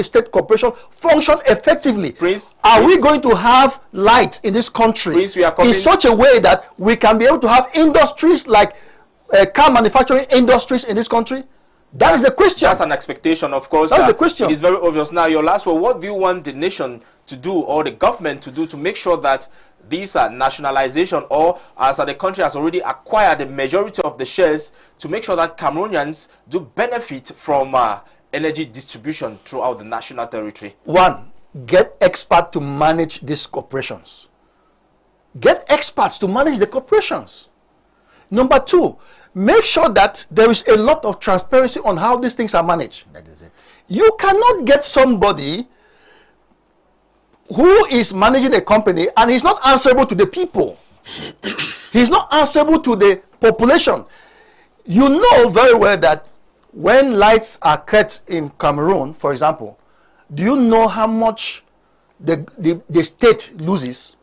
state corporation function effectively. Are we going to have light in this country in such a way that we can be able to have industries like car manufacturing industries in this country? That is the question. That's an expectation, of course. That's the question. It is very obvious. Now, your last word, what do you want the nation to do or the government to do to make sure that these nationalization, or as the country has already acquired the majority of the shares, to make sure that Cameroonians do benefit from energy distribution throughout the national territory? One, get experts to manage these corporations. Get experts to manage the corporations. Number two, make sure that there is a lot of transparency on how these things are managed. That is it. You cannot get somebody who is managing a company and he's not answerable to the people. He's not answerable to the population. You know very well that when lights are cut in Cameroon, for example, do you know how much the state loses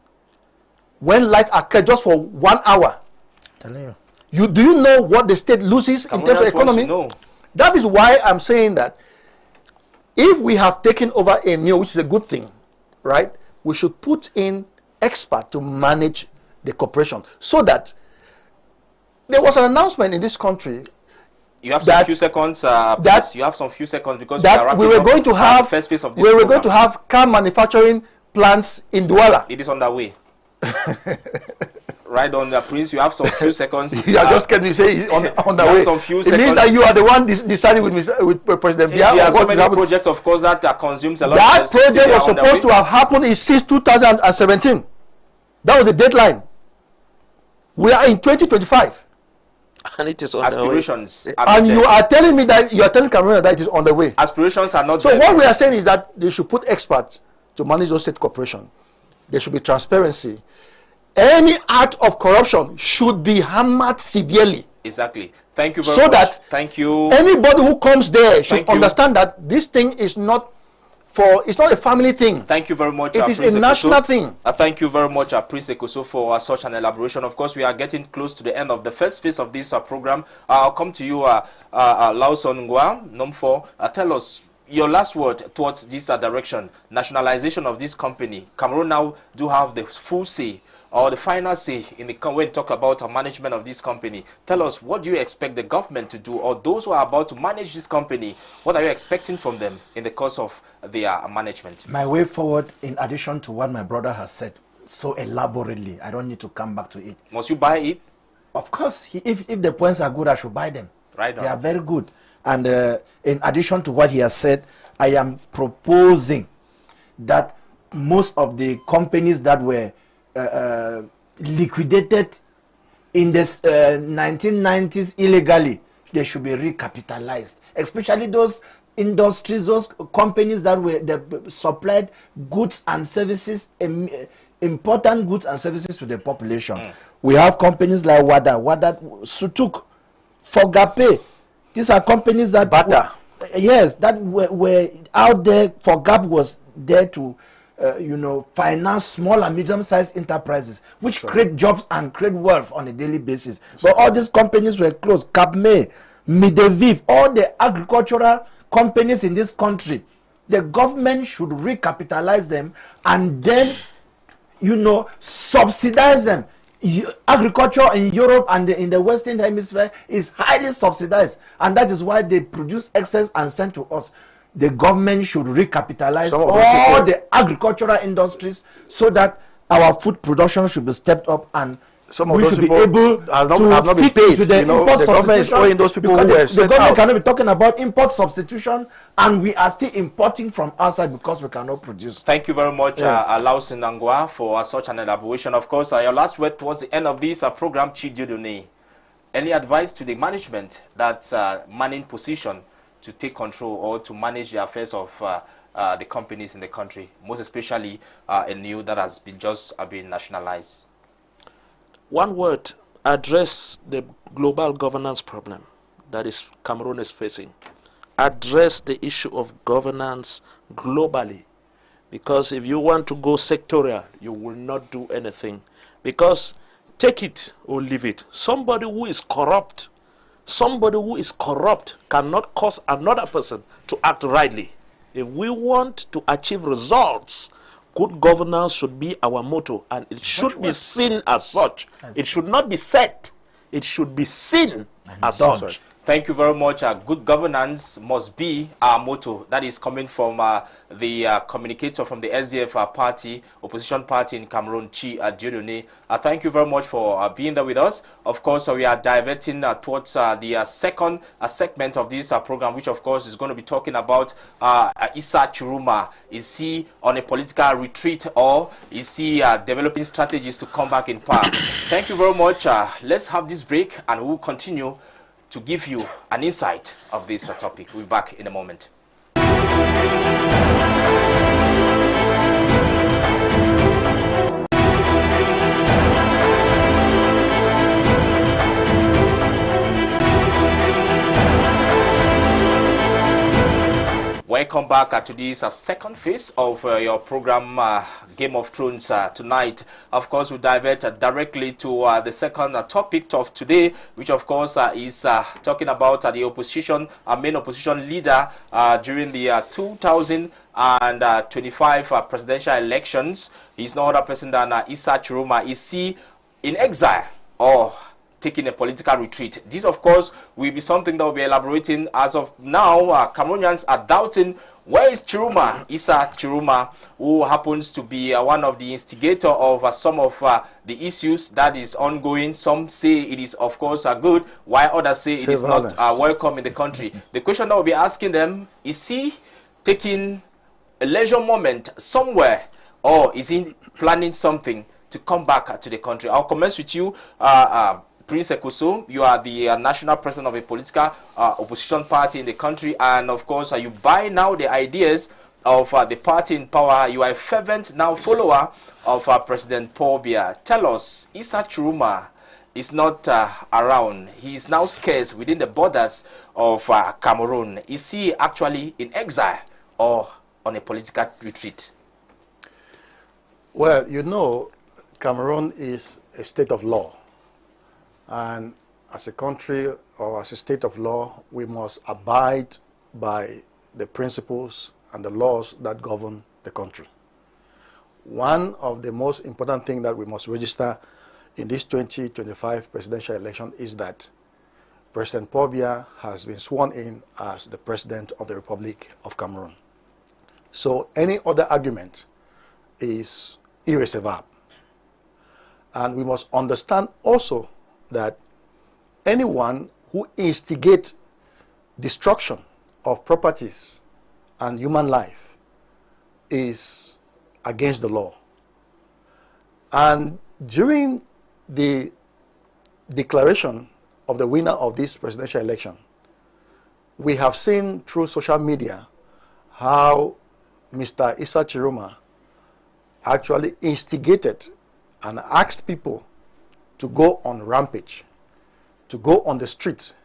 when lights are cut just for 1 hour? Telling you. Do you know what the state loses in terms of economy? That is why I'm saying that if we have taken over a meal, which is a good thing, right, we should put in experts to manage the corporation, so that there was an announcement in this country. You have some few seconds. You have some few seconds because that we were going to have the first phase of this we were going to have car manufacturing plants in Douala. It is on the way. Right on the Prince, you have some few seconds. You are just kidding. You say on the way. Some few it means that you are the one deciding with President Biya. There are so many projects, of course, that consumes a lot. That project was supposed to have happened since 2017. That was the deadline. We are in 2025. And it is on aspirations the way. And you are telling me that you are telling Cameroon that it is on the way. Aspirations are not so there. So what we are saying is that they should put experts to manage those state corporations. There should be transparency. Any act of corruption should be hammered severely. Exactly. Thank you very much. So that thank you. Anybody who comes there should understand that this thing is not it's not a family thing. Thank you very much. It is a national thing. Thank you very much, Prince Ekoso, for such an elaboration. Of course, we are getting close to the end of the first phase of this program. I'll come to you, Lawson Ngwa, Nomfo. Tell us your last word towards this direction, nationalization of this company. Cameroon now do have the full say or the final say in the when we talk about management of this company. Tell us, what do you expect the government to do, or those who are about to manage this company, what are you expecting from them in the course of their management? My way forward, in addition to what my brother has said so elaborately, I don't need to come back to it. Must you buy it? Of course, if the points are good, I should buy them. Right on. They are very good. And in addition to what he has said, I am proposing that most of the companies that were liquidated in the 1990s illegally, they should be recapitalized, especially those industries, those companies that supplied goods and services, important goods and services to the population. We have companies like Wada, Sutuk, Fogape. These are companies that that were out there. Fogap was there to finance small and medium-sized enterprises, which create jobs and create wealth on a daily basis. So all these companies were closed. Capme, Mideviv, all the agricultural companies in this country, the government should recapitalize them and then, subsidize them. Agriculture in Europe and in the Western Hemisphere is highly subsidized, and that is why they produce excess and send to us. The government should recapitalize all the agricultural industries so that our food production should be stepped up, and we should be able to fit into the import substitution. The government cannot be talking about import substitution, and we are still importing from outside because we cannot produce. Thank you very much, Lawson Ngwa, for such an elaboration. Of course, your last word towards the end of this program, Chidjodone. Any advice to the management that's manning position to take control or to manage the affairs of the companies in the country, most especially a new that has been been nationalized? One word: address the global governance problem that Cameroon is facing. Address the issue of governance globally, because if you want to go sectorial, you will not do anything. Because take it or leave it. Somebody who is corrupt cannot cause another person to act rightly. If we want to achieve results, good governance should be our motto, and it should be seen as such. It should not be said. It should be seen as such. Thank you very much. Good governance must be our motto. That is coming from the communicator from the SDF party, opposition party in Cameroon, Chidjodone. Thank you very much for being there with us. Of course, we are diverting towards the second segment of this program, which of course is going to be talking about Issa Chiruma. Is he on a political retreat, or is he developing strategies to come back in power? Thank you very much. Let's have this break, and we'll continue to give you an insight of this topic. We'll be back in a moment. Welcome back to this second phase of your program Game of Thrones tonight. Of course, we divert directly to the second topic of today, which of course is talking about the opposition, main opposition leader during the 2025 presidential elections. He's no other person than Issa Chiroma. Is he in exile or taking a political retreat? This, of course, will be something that will be elaborating. As of now, Cameroonians are doubting where is Chiroma, Issa Chiroma, who happens to be one of the instigators of some of the issues that is ongoing. Some say it is, of course, good, while others say it is not welcome in the country. The question that we'll be asking them, is he taking a leisure moment somewhere, or is he planning something to come back to the country? I'll commence with you, Prince Ekoso. You are the national president of a political opposition party in the country, and of course you buy now the ideas of the party in power. You are a fervent now follower of President Paul Biya. Tell us, Issa Chiroma is not around. He is now scarce within the borders of Cameroon. Is he actually in exile or on a political retreat? Well, you know, Cameroon is a state of law. And as a country or as a state of law, we must abide by the principles and the laws that govern the country. One of the most important things that we must register in this 2025 presidential election is that President Paul Biya has been sworn in as the President of the Republic of Cameroon. So any other argument is irreversible. And we must understand also that anyone who instigates destruction of properties and human life is against the law. And during the declaration of the winner of this presidential election, we have seen through social media how Mr. Issa Chiroma actually instigated and asked people to go on rampage, to go on the streets,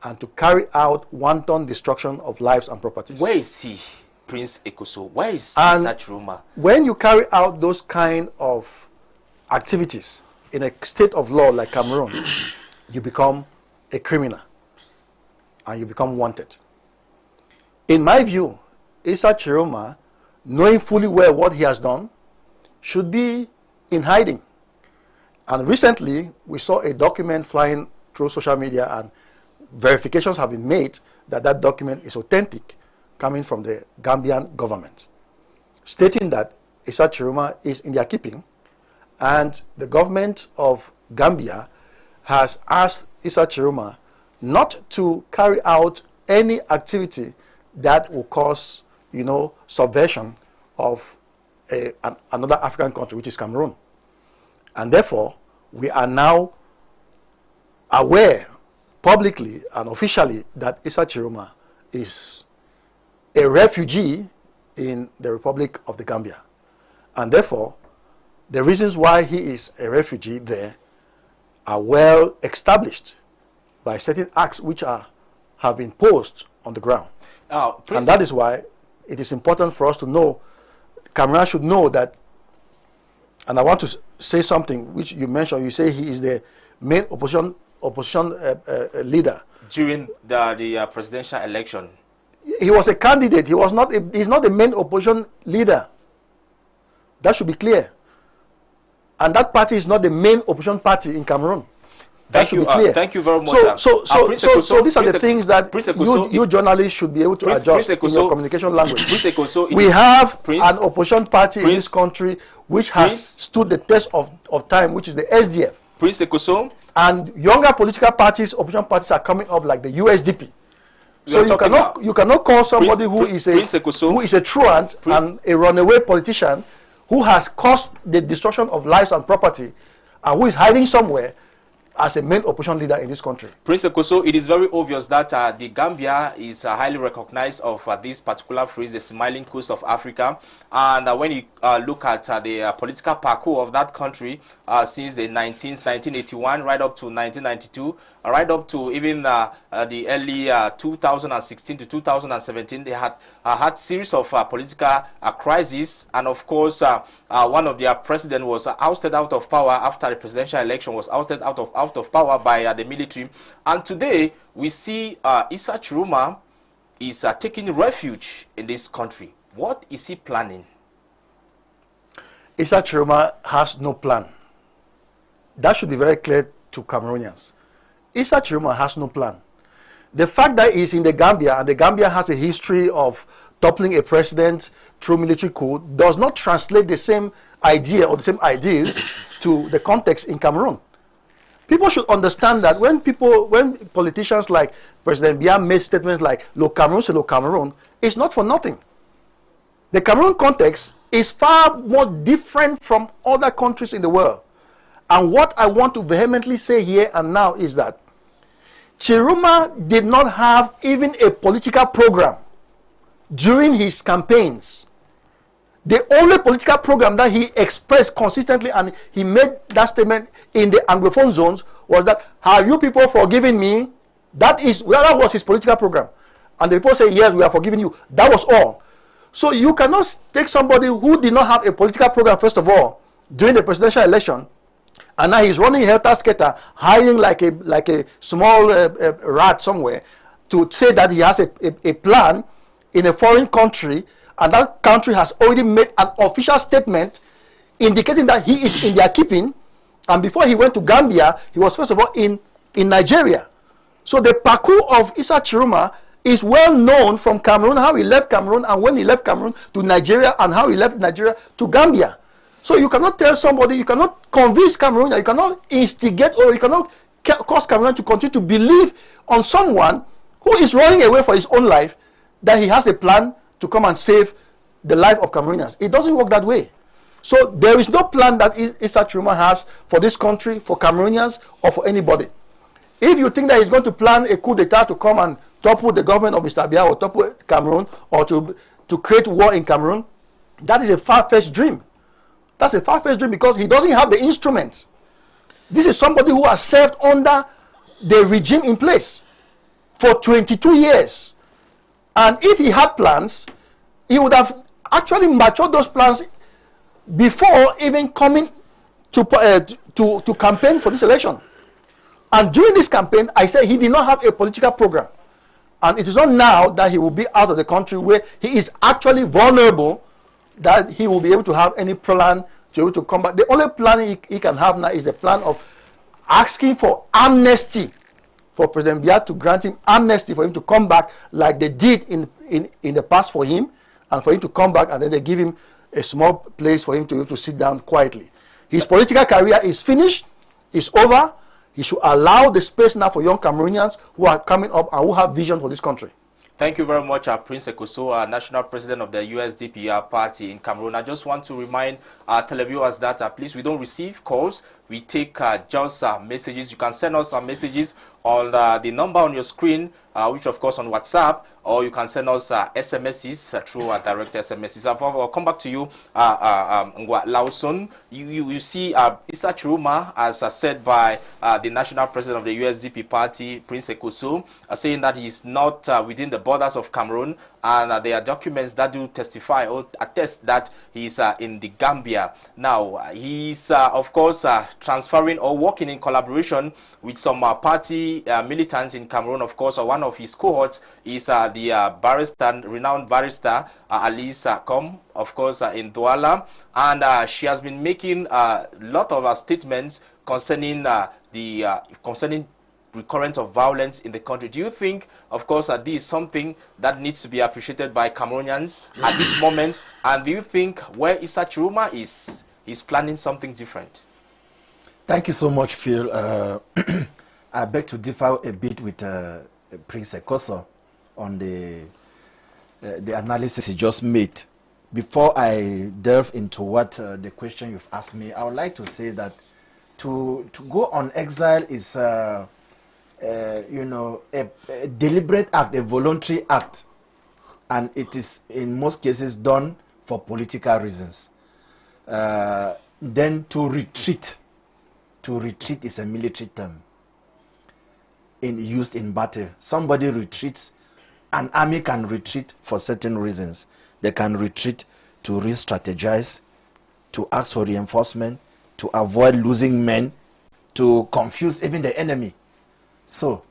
and to carry out wanton destruction of lives and properties. Where is he, Prince Ekoso? Where is Issa Chiroma? When you carry out those kind of activities in a state of law like Cameroon, you become a criminal and you become wanted. In my view, Issa Chiroma, knowing fully well what he has done, should be in hiding. And recently, we saw a document flying through social media, and verifications have been made that that document is authentic, coming from the Gambian government, stating that Issa Chiroma is in their keeping, and the government of Gambia has asked Issa Chiroma not to carry out any activity that will cause, you know, subversion of another African country, which is Cameroon. And therefore, we are now aware publicly and officially that Issa Chiroma is a refugee in the Republic of the Gambia. And therefore, the reasons why he is a refugee there are well established by certain acts which have been posed on the ground. And that is why it is important for us to know, Cameroon should know that. And I want to say something which you mentioned. You say he is the main opposition leader during the presidential election. He was a candidate. He was not. He's not the main opposition leader. That should be clear. And that party is not the main opposition party in Cameroon. That should be clear. Thank you very much. So these are the things that you journalists should be able to adjust in your communication language. We have an opposition party in this country which has stood the test of time, which is the SDF. Prince Ekoso. And younger political parties, opposition parties, are coming up like the USDP. So you cannot call somebody who is a truant and a runaway politician who has caused the destruction of lives and property and who is hiding somewhere as a main opposition leader in this country. Prince Ekoso, it is very obvious that the Gambia is highly recognized of this particular phrase, the smiling coast of Africa. And when you look at the political parcours of that country since the 1981 right up to 1992, right up to even the early 2016 to 2017, they had had series of political crises. And of course, one of their president was ousted out of power after the presidential election, was ousted out of power by the military. And today we see Issa Chiroma is taking refuge in this country. What is he planning? Issa Chiroma has no plan. That should be very clear to Cameroonians. Issa Chiroma has no plan. The fact that he's in the Gambia, and the Gambia has a history of toppling a president through military coup, does not translate the same idea or the same ideas to the context in Cameroon. People should understand that when politicians like President Biya made statements like "Lo Cameroun, c'est lo Cameroun," it's not for nothing. The Cameroon context is far more different from other countries in the world. And what I want to vehemently say here and now is that Chiroma did not have even a political program during his campaigns. The only political program that he expressed consistently, and he made that statement in the Anglophone zones, was that, "Have you people forgiven me?" That was his political program. And the people say, "Yes, we are forgiving you." That was all. So you cannot take somebody who did not have a political program, first of all, during the presidential election, and now he's running helter-skelter, hiding like a small rat somewhere, to say that he has a plan in a foreign country, and that country has already made an official statement indicating that he is in their keeping. And before he went to Gambia, he was first of all in Nigeria. So the parcours of Issa Chiroma is well known from Cameroon, how he left Cameroon, and when he left Cameroon to Nigeria, and how he left Nigeria to Gambia. So you cannot tell somebody, you cannot convince Cameroon, you cannot instigate, or you cannot cause Cameroon to continue to believe on someone who is running away for his own life, that he has a plan to come and save the life of Cameroonians. It doesn't work that way. So there is no plan that Issa Chiroma has for this country, for Cameroonians, or for anybody. If you think that he's going to plan a coup d'etat to come and topple the government of Mr. Biya, or topple Cameroon, or to create war in Cameroon, that is a far-fetched dream. That's a far-fetched dream, because he doesn't have the instruments. This is somebody who has served under the regime in place for 22 years. And if he had plans, he would have actually matured those plans before even coming to campaign for this election. And during this campaign, I said he did not have a political program. And it is not now that he will be out of the country, where he is actually vulnerable, that he will be able to have any plan to be able to come back. The only plan he can have now is the plan of asking for amnesty, for President Biya to grant him amnesty, for him to come back like they did in the past for him, and for him to come back, and then they give him a small place for him to be able to sit down quietly. His political career is finished, it's over. He should allow the space now for young Cameroonians who are coming up and who have vision for this country. Thank you very much, Prince Ekoso, National President of the USDP party in Cameroon. I just want to remind our televiewers that please, we don't receive calls. We take just messages. You can send us some messages on the number on your screen, which of course on WhatsApp, or you can send us SMSs through direct SMSs. I'll come back to you, Ngwa Lawson. You see Issa Chiroma, as said by the National President of the USDP party, Prince Ekoso, saying that he's not within the borders of Cameroon, and there are documents that do testify or attest that he's in the Gambia. Now, he's of course transferring or working in collaboration with some party militants in Cameroon. Of course, one of his cohorts is the renowned barrister Alice Com, of course, in Douala, and she has been making a lot of statements concerning concerning recurrence of violence in the country. Do you think, of course, this is something that needs to be appreciated by Cameroonians at this moment? And do you think where Issa Chiroma is planning something different? Thank you so much, Phil. I beg to differ a bit with Prince Ekoso on the analysis he just made. Before I delve into what the question you've asked me, I would like to say that To go on exile is, you know, a deliberate act, a voluntary act, and it is in most cases done for political reasons. Then to retreat is a military term used in battle. Somebody retreats. An army can retreat for certain reasons. They can retreat to re-strategize, to ask for reinforcement, to avoid losing men, to confuse even the enemy. So,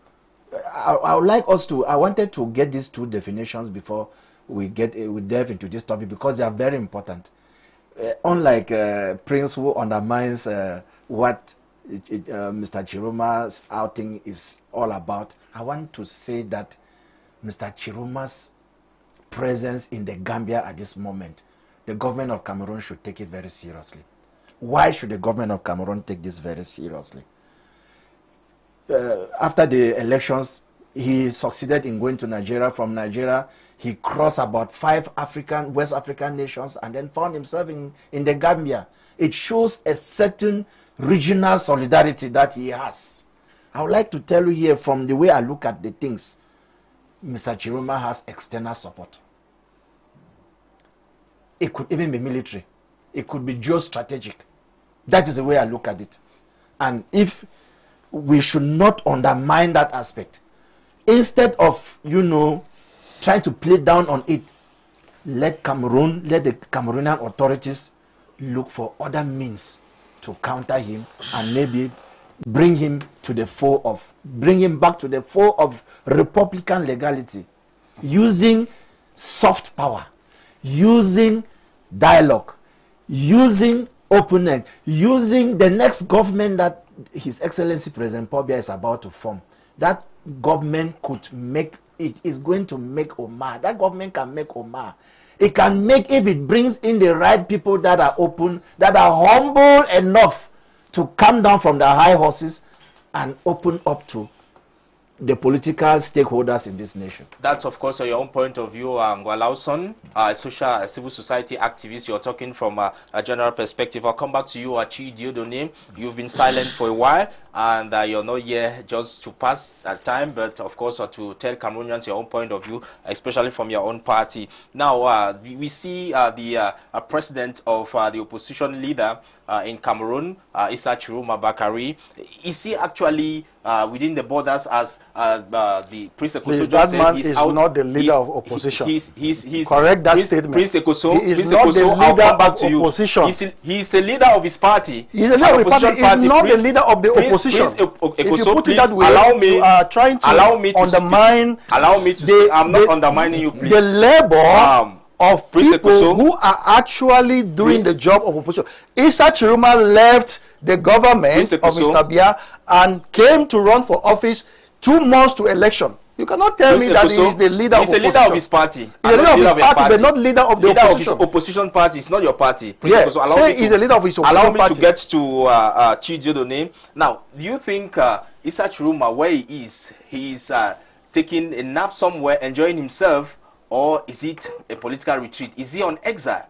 I would like us to, I wanted to get these two definitions before we delve into this topic, because they are very important. Unlike Prince, who undermines what Mr. Chiruma's outing is all about, I want to say that Mr. Chiruma's presence in the Gambia at this moment, the government of Cameroon should take it very seriously. Why should the government of Cameroon take this very seriously? After the elections, he succeeded in going to Nigeria. From Nigeria, he crossed about 5 West African nations and then found himself in the Gambia. It shows a certain regional solidarity that he has. I would like to tell you here, from the way I look at the things, Mr. Chiruma has external support. It could even be military. It could be geostrategic. That is the way I look at it. And if we should not undermine that aspect, instead of, you know, trying to play down on it, let the Cameroonian authorities look for other means to counter him and maybe bring him back to the fore of Republican legality, using soft power, using dialogue, using openness, using the next government that His Excellency President Paul Biya is about to form. That government could make, it is going to make Omar. That government can make Omar. It can make, if it brings in the right people that are open, that are humble enough to come down from the high horses and open up to the political stakeholders in this nation. That's, of course, your own point of view, Ngwalauson, civil society activist. You're talking from a general perspective. I'll come back to you, Achi Diodone. You've been silent for a while, and you're not here just to pass time, but, of course, to tell Cameroonians your own point of view, especially from your own party. Now, we see the president of the opposition leader in Cameroon, Issa Chiruma Bakari. Is he actually within the borders, as the Prince Ekoso just said? He is not the leader of opposition. He's correct that statement. Prince Ekoso, he is not the leader of opposition. He's a leader of his party. He's a leader of his party. He is not the leader of the opposition. Prince Ekoso, if you put please it that way, allow me. You are trying to undermine. Allow me to speak. I'm not undermining you, please. The labor of people who are actually doing the job of opposition. Issa Chiruma left the government of Mr. Biya and came to run for office 2 months to election. You cannot tell me that he is the leader of opposition. He's the leader of his party. He's the leader of his party, but not leader of the opposition. Leader of his opposition party. It's not your party. Yes, say he's the leader of his opposition party. Allow me to get to Chidiodo. Now, do you think Issa Chiruma, where he is, he's taking a nap somewhere, enjoying himself, or is it a political retreat? Is he on exile?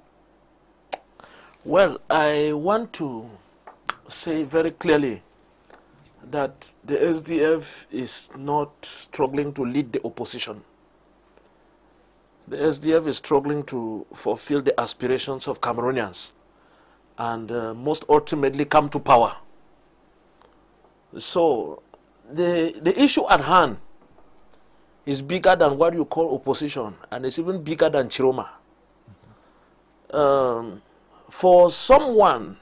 Well, I want to say very clearly that the SDF is not struggling to lead the opposition. The SDF is struggling to fulfill the aspirations of Cameroonians and most ultimately come to power. So the issue at hand is bigger than what you call opposition, and it's even bigger than Chiroma. For someone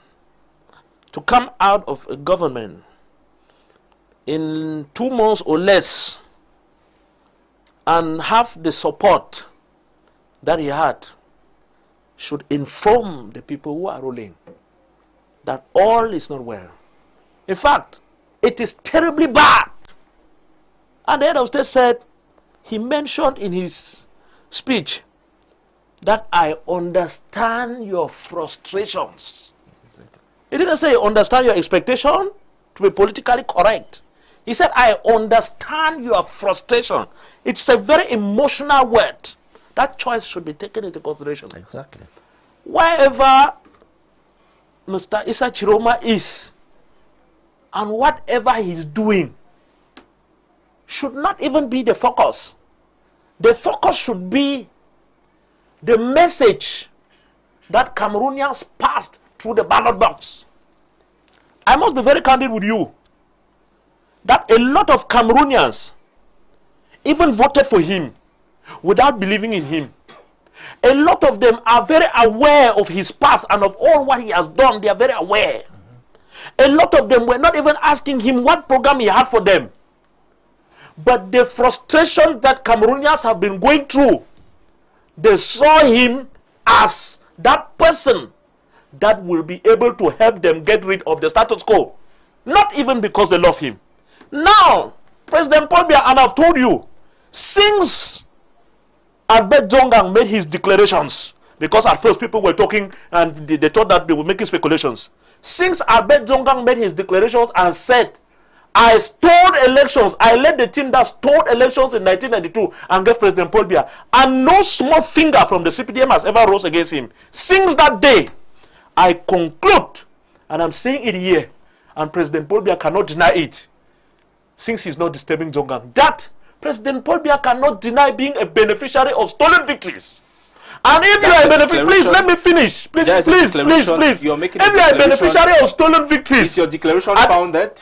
to come out of a government in 2 months or less and have the support that he had should inform the people who are ruling that all is not well. In fact, it is terribly bad. And the head of state said, he mentioned in his speech that I understand your frustrations. He didn't say understand your expectation to be politically correct. He said, I understand your frustration. It's a very emotional word. That choice should be taken into consideration. Exactly. Wherever Mr. Issa Chiroma is, and whatever he's doing should not even be the focus. The focus should be the message that Cameroonians passed through the ballot box. I must be very candid with you that a lot of Cameroonians even voted for him without believing in him. A lot of them are very aware of his past and of all what he has done. They are very aware. A lot of them were not even asking him what program he had for them. But the frustration that Cameroonians have been going through, they saw him as that person that will be able to help them get rid of the status quo. Not even because they love him. Now, President Paul Biya, and I've told you, since Albert Zongang made his declarations, because at first people were talking and they thought that they were making speculations. Since Albert Zongang made his declarations and said, I stole elections, I led the team that stole elections in 1992 and gave President Paul Biya, and no small finger from the CPDM has ever rose against him. Since that day, I conclude, and I'm saying it here, and President Paul Biya cannot deny it, since he's not disturbing Zongang, that President Paul Biya cannot deny being a beneficiary of stolen victories. And if you are a beneficiary, please let me finish. Please. If you are a beneficiary of stolen victories, is your declaration founded?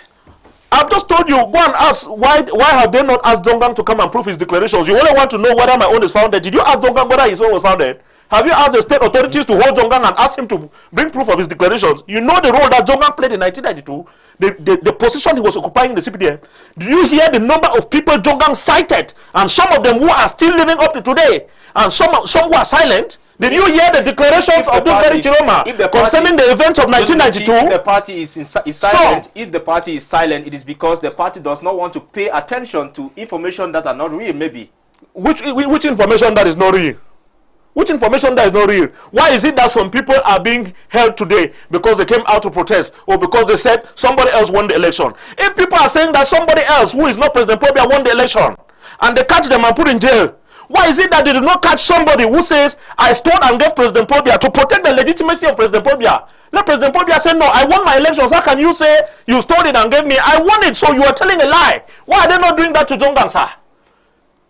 I've just told you, go and ask, why have they not asked Zongang to come and prove his declarations? You only want to know whether my own is founded. Did you ask Zongang whether his own was founded? Have you asked the state authorities to hold Zongang and ask him to bring proof of his declarations? You know the role that Zongang played in 1992, the position he was occupying in the CPDM. Do you hear the number of people Zongang cited, and some of them who are still living up to today, and some who are silent? Did you hear the declarations of this very Chiroma concerning the events of 1992? If the party is silent, if the party is silent, it is because the party does not want to pay attention to information that are not real, maybe. Which information that is not real? Which information that is not real? Why is it that some people are being held today because they came out to protest, or because they said somebody else won the election? If people are saying that somebody else who is not President Paul Biya won the election, and they catch them and put in jail, why is it that they did not catch somebody who says, I stole and gave President Paul Biya to protect the legitimacy of President Paul Biya? Let President Paul Biya say, no, I won my elections. How can you say you stole it and gave me? I won it, so you are telling a lie. Why are they not doing that to Zongang, sir?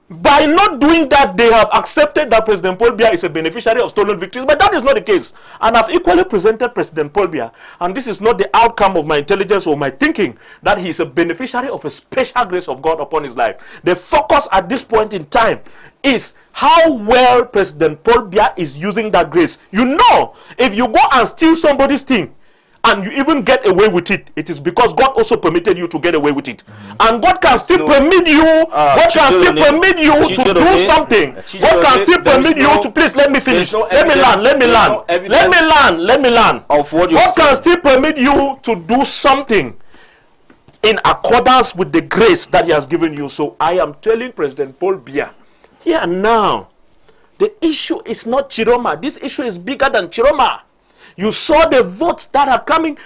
By not doing that, they have accepted that President Paul Biya is a beneficiary of stolen victories, but that is not the case. And I've equally presented President Paul Biya, and this is not the outcome of my intelligence or my thinking, that he is a beneficiary of a special grace of God upon his life. The focus at this point in time is how well President Paul Biya is using that grace. You know, if you go and steal somebody's thing, and you even get away with it, it is because God also permitted you to get away with it. And God can still permit you, God can still permit you to do something. God can still permit you to, please let me finish. Let me land. Of what you God can still permit you to do something in accordance with the grace that he has given you. So I am telling President Paul Biya, here and now, the issue is not Chiroma. This issue is bigger than Chiroma. You saw the votes that are coming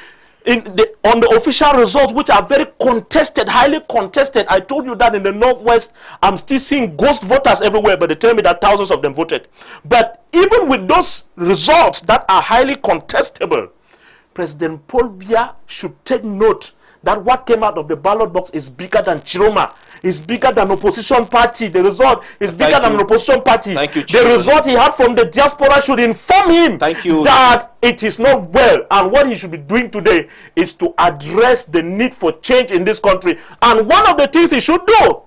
on the official results, which are very contested, highly contested. I told you that in the Northwest, I'm still seeing ghost voters everywhere, but they tell me that thousands of them voted. But even with those results that are highly contestable, President Paul Biya should take note that what came out of the ballot box is bigger than Chiroma, is bigger than opposition party. The result is bigger than an opposition party. The result he had from the diaspora should inform him that it is not well, and what he should be doing today is to address the need for change in this country. And one of the things he should do,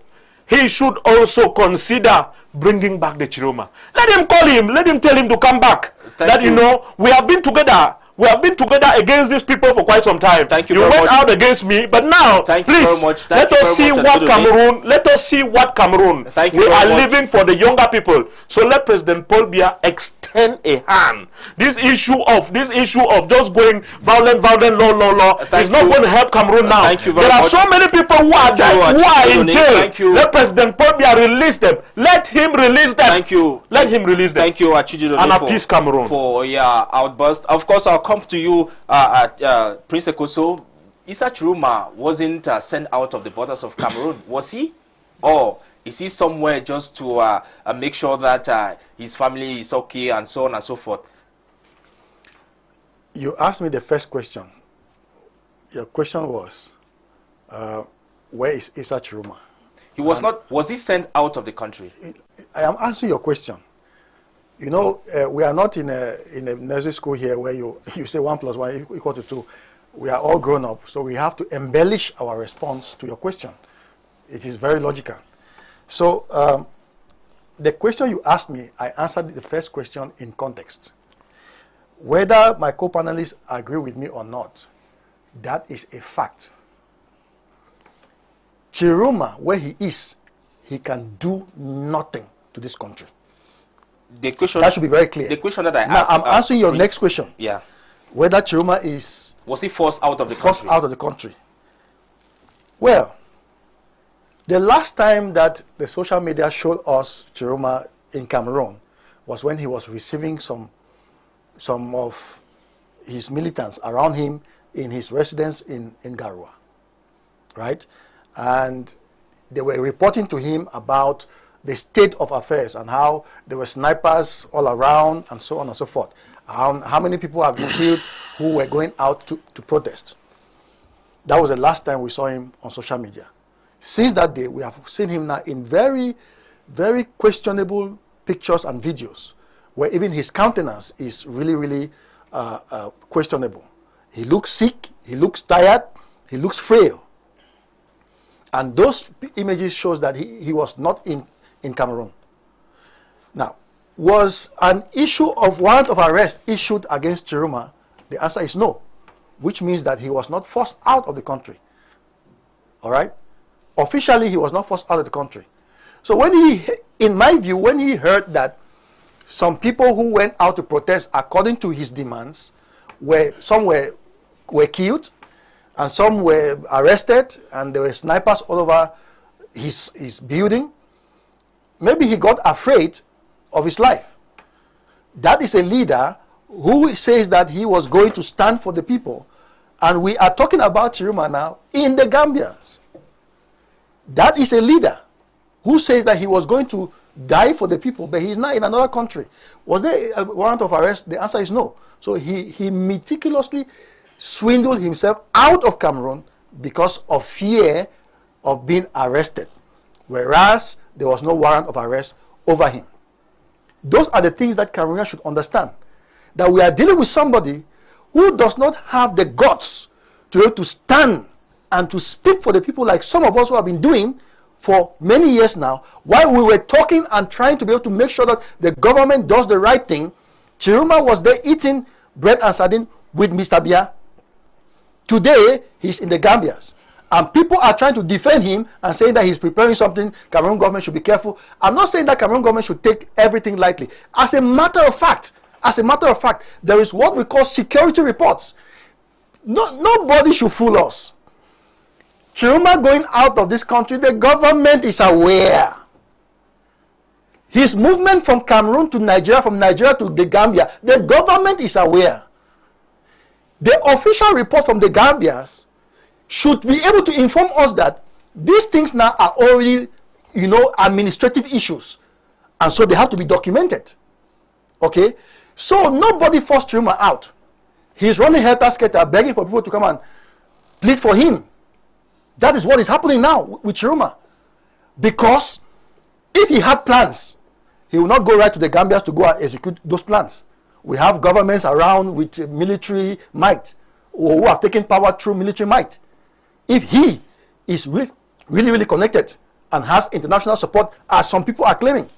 he should also consider bringing back the Chiroma. Let him call him, let him tell him to come back. You know, we have been together. We have been together against these people for quite some time. You went out against me, but now, please, let us see what Cameroon, we are living for the younger people. So let President Paul Biya extend a hand. This issue of just going violent, law is not going to help Cameroon now. There are so many people who are in jail. Let President Paul Biya release them. Let him release them. Let him release them. Thank you, Achididone, and appease Cameroon for outburst. Of course, I'll come to you, Prince Ekoso. Issa Chiroma wasn't sent out of the borders of Cameroon, was he? Or is he somewhere just to make sure that his family is okay and so on and so forth? You asked me the first question. Your question was? where is Issa Chiroma? He was not. Was he sent out of the country? I am answering your question. You know, we are not in a nursery school here where you say 1 + 1 = 2. We are all grown up, so we have to embellish our response to your question. It is very logical. So the question you asked me, I answered the first question in context. Whether my co-panelists agree with me or not, that is a fact. Chiroma, where he is, he can do nothing to this country. The question, that should be very clear. The question that I now, asked... I'm answering your next question. Yeah. Whether Chiroma is... Was he forced out of the country? Forced out of the country. Well, the last time that the social media showed us Chiroma in Cameroon was when he was receiving some of his militants around him in his residence in Garoua, right? And they were reporting to him about the state of affairs and how there were snipers all around and so on and so forth. How many people have been killed who were going out to protest. That was the last time we saw him on social media. Since that day, we have seen him now in very, very questionable pictures and videos, where even his countenance is really, really questionable. He looks sick, he looks tired, he looks frail. And those images shows that he was not in Cameroon. Now, was an issue of warrant of arrest issued against Chiroma? The answer is no, which means that he was not forced out of the country. All right? Officially, he was not forced out of the country. So when in my view, when he heard that some people who went out to protest according to his demands, some were killed, and some were arrested, and there were snipers all over his building, maybe he got afraid of his life. That is a leader who says that he was going to stand for the people. And we are talking about Chiroma now in the Gambia. That is a leader who says that he was going to die for the people, but he's not in another country. Was there a warrant of arrest? The answer is no. So he meticulously swindled himself out of Cameroon because of fear of being arrested, whereas there was no warrant of arrest over him. Those are the things that Cameroonians should understand, that we are dealing with somebody who does not have the guts to be able to stand and to speak for the people like some of us who have been doing for many years now. While we were talking and trying to be able to make sure that the government does the right thing, Chiroma was there eating bread and sardine with Mr. Biya. Today, he's in the Gambias. And people are trying to defend him and saying that he's preparing something. Cameroon government should be careful. I'm not saying that Cameroon government should take everything lightly. As a matter of fact, there is what we call security reports. Nobody should fool us. Chiroma going out of this country, the government is aware. His movement from Cameroon to Nigeria, from Nigeria to the Gambia, the government is aware. The official report from the Gambians should be able to inform us that these things now are already, administrative issues. And so they have to be documented. Okay? So nobody forced Chiroma out. He's running helter-skelter, begging for people to come and plead for him. That is what is happening now with Chiroma. Because if he had plans, he will not go right to the Gambians to go and execute those plans. We have governments around with military might, or who have taken power through military might. If he is really connected and has international support, as some people are claiming,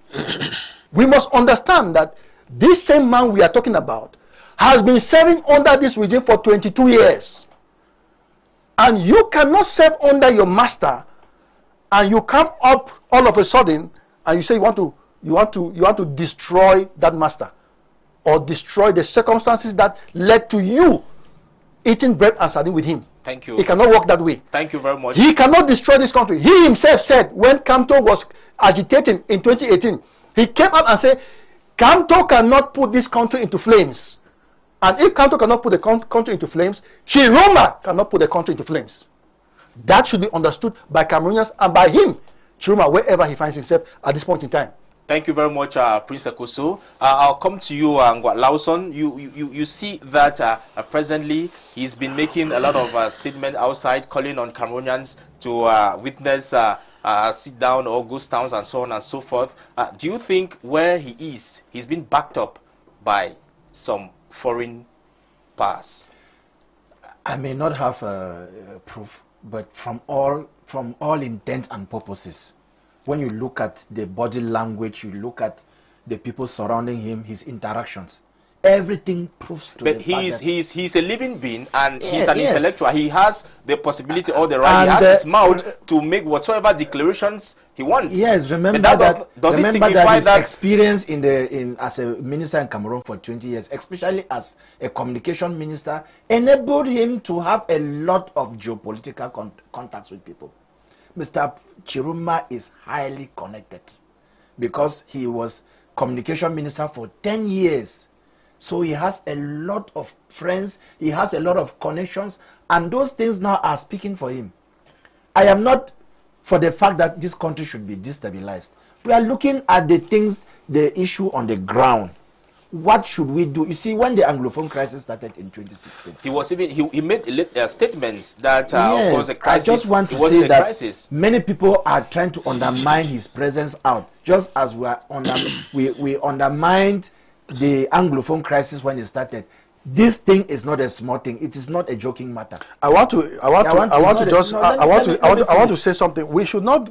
we must understand that this same man we are talking about has been serving under this regime for 22 years. And you cannot serve under your master, and you come up all of a sudden and you say you want to destroy that master, or destroy the circumstances that led to you eating bread and sardine with him. Thank you. It cannot work that way. Thank you very much. He cannot destroy this country. He himself said when Kamto was agitating in 2018, he came out and said, Kamto cannot put this country into flames. And if Kamto cannot put the country into flames, Chiroma cannot put the country into flames. That should be understood by Cameroonians and by him, Chiroma, wherever he finds himself at this point in time. Thank you very much, Prince Ekoso. I'll come to you, Ngwa Lawson. You see that presently he's been making a lot of statements outside, calling on Cameroonians to witness sit down or ghost towns and so on and so forth. Do you think where he is, he's been backed up by some foreign powers? I may not have proof, but from all intents and purposes, when you look at the body language, you look at the people surrounding him, his interactions, everything proves to. But he's a living being, and he's an intellectual. He has the possibility or the right. And he has his mouth to make whatsoever declarations he wants. Yes, remember that. Remember that his experience as a minister in Cameroon for 20 years, especially as a communication minister, enabled him to have a lot of geopolitical contacts with people. Mr. Chiruma is highly connected because he was communication minister for 10 years. So he has a lot of friends, he has a lot of connections, and those things now are speaking for him. I am not for the fact that this country should be destabilized. We are looking at the things, the issue on the ground. What should we do? You see, when the Anglophone crisis started in 2016, he made statements that was a crisis. I just want to say that many people are trying to undermine his presence out, just as we undermined the Anglophone crisis when it started. This thing is not a small thing. It is not a joking matter. I want to say something. We should not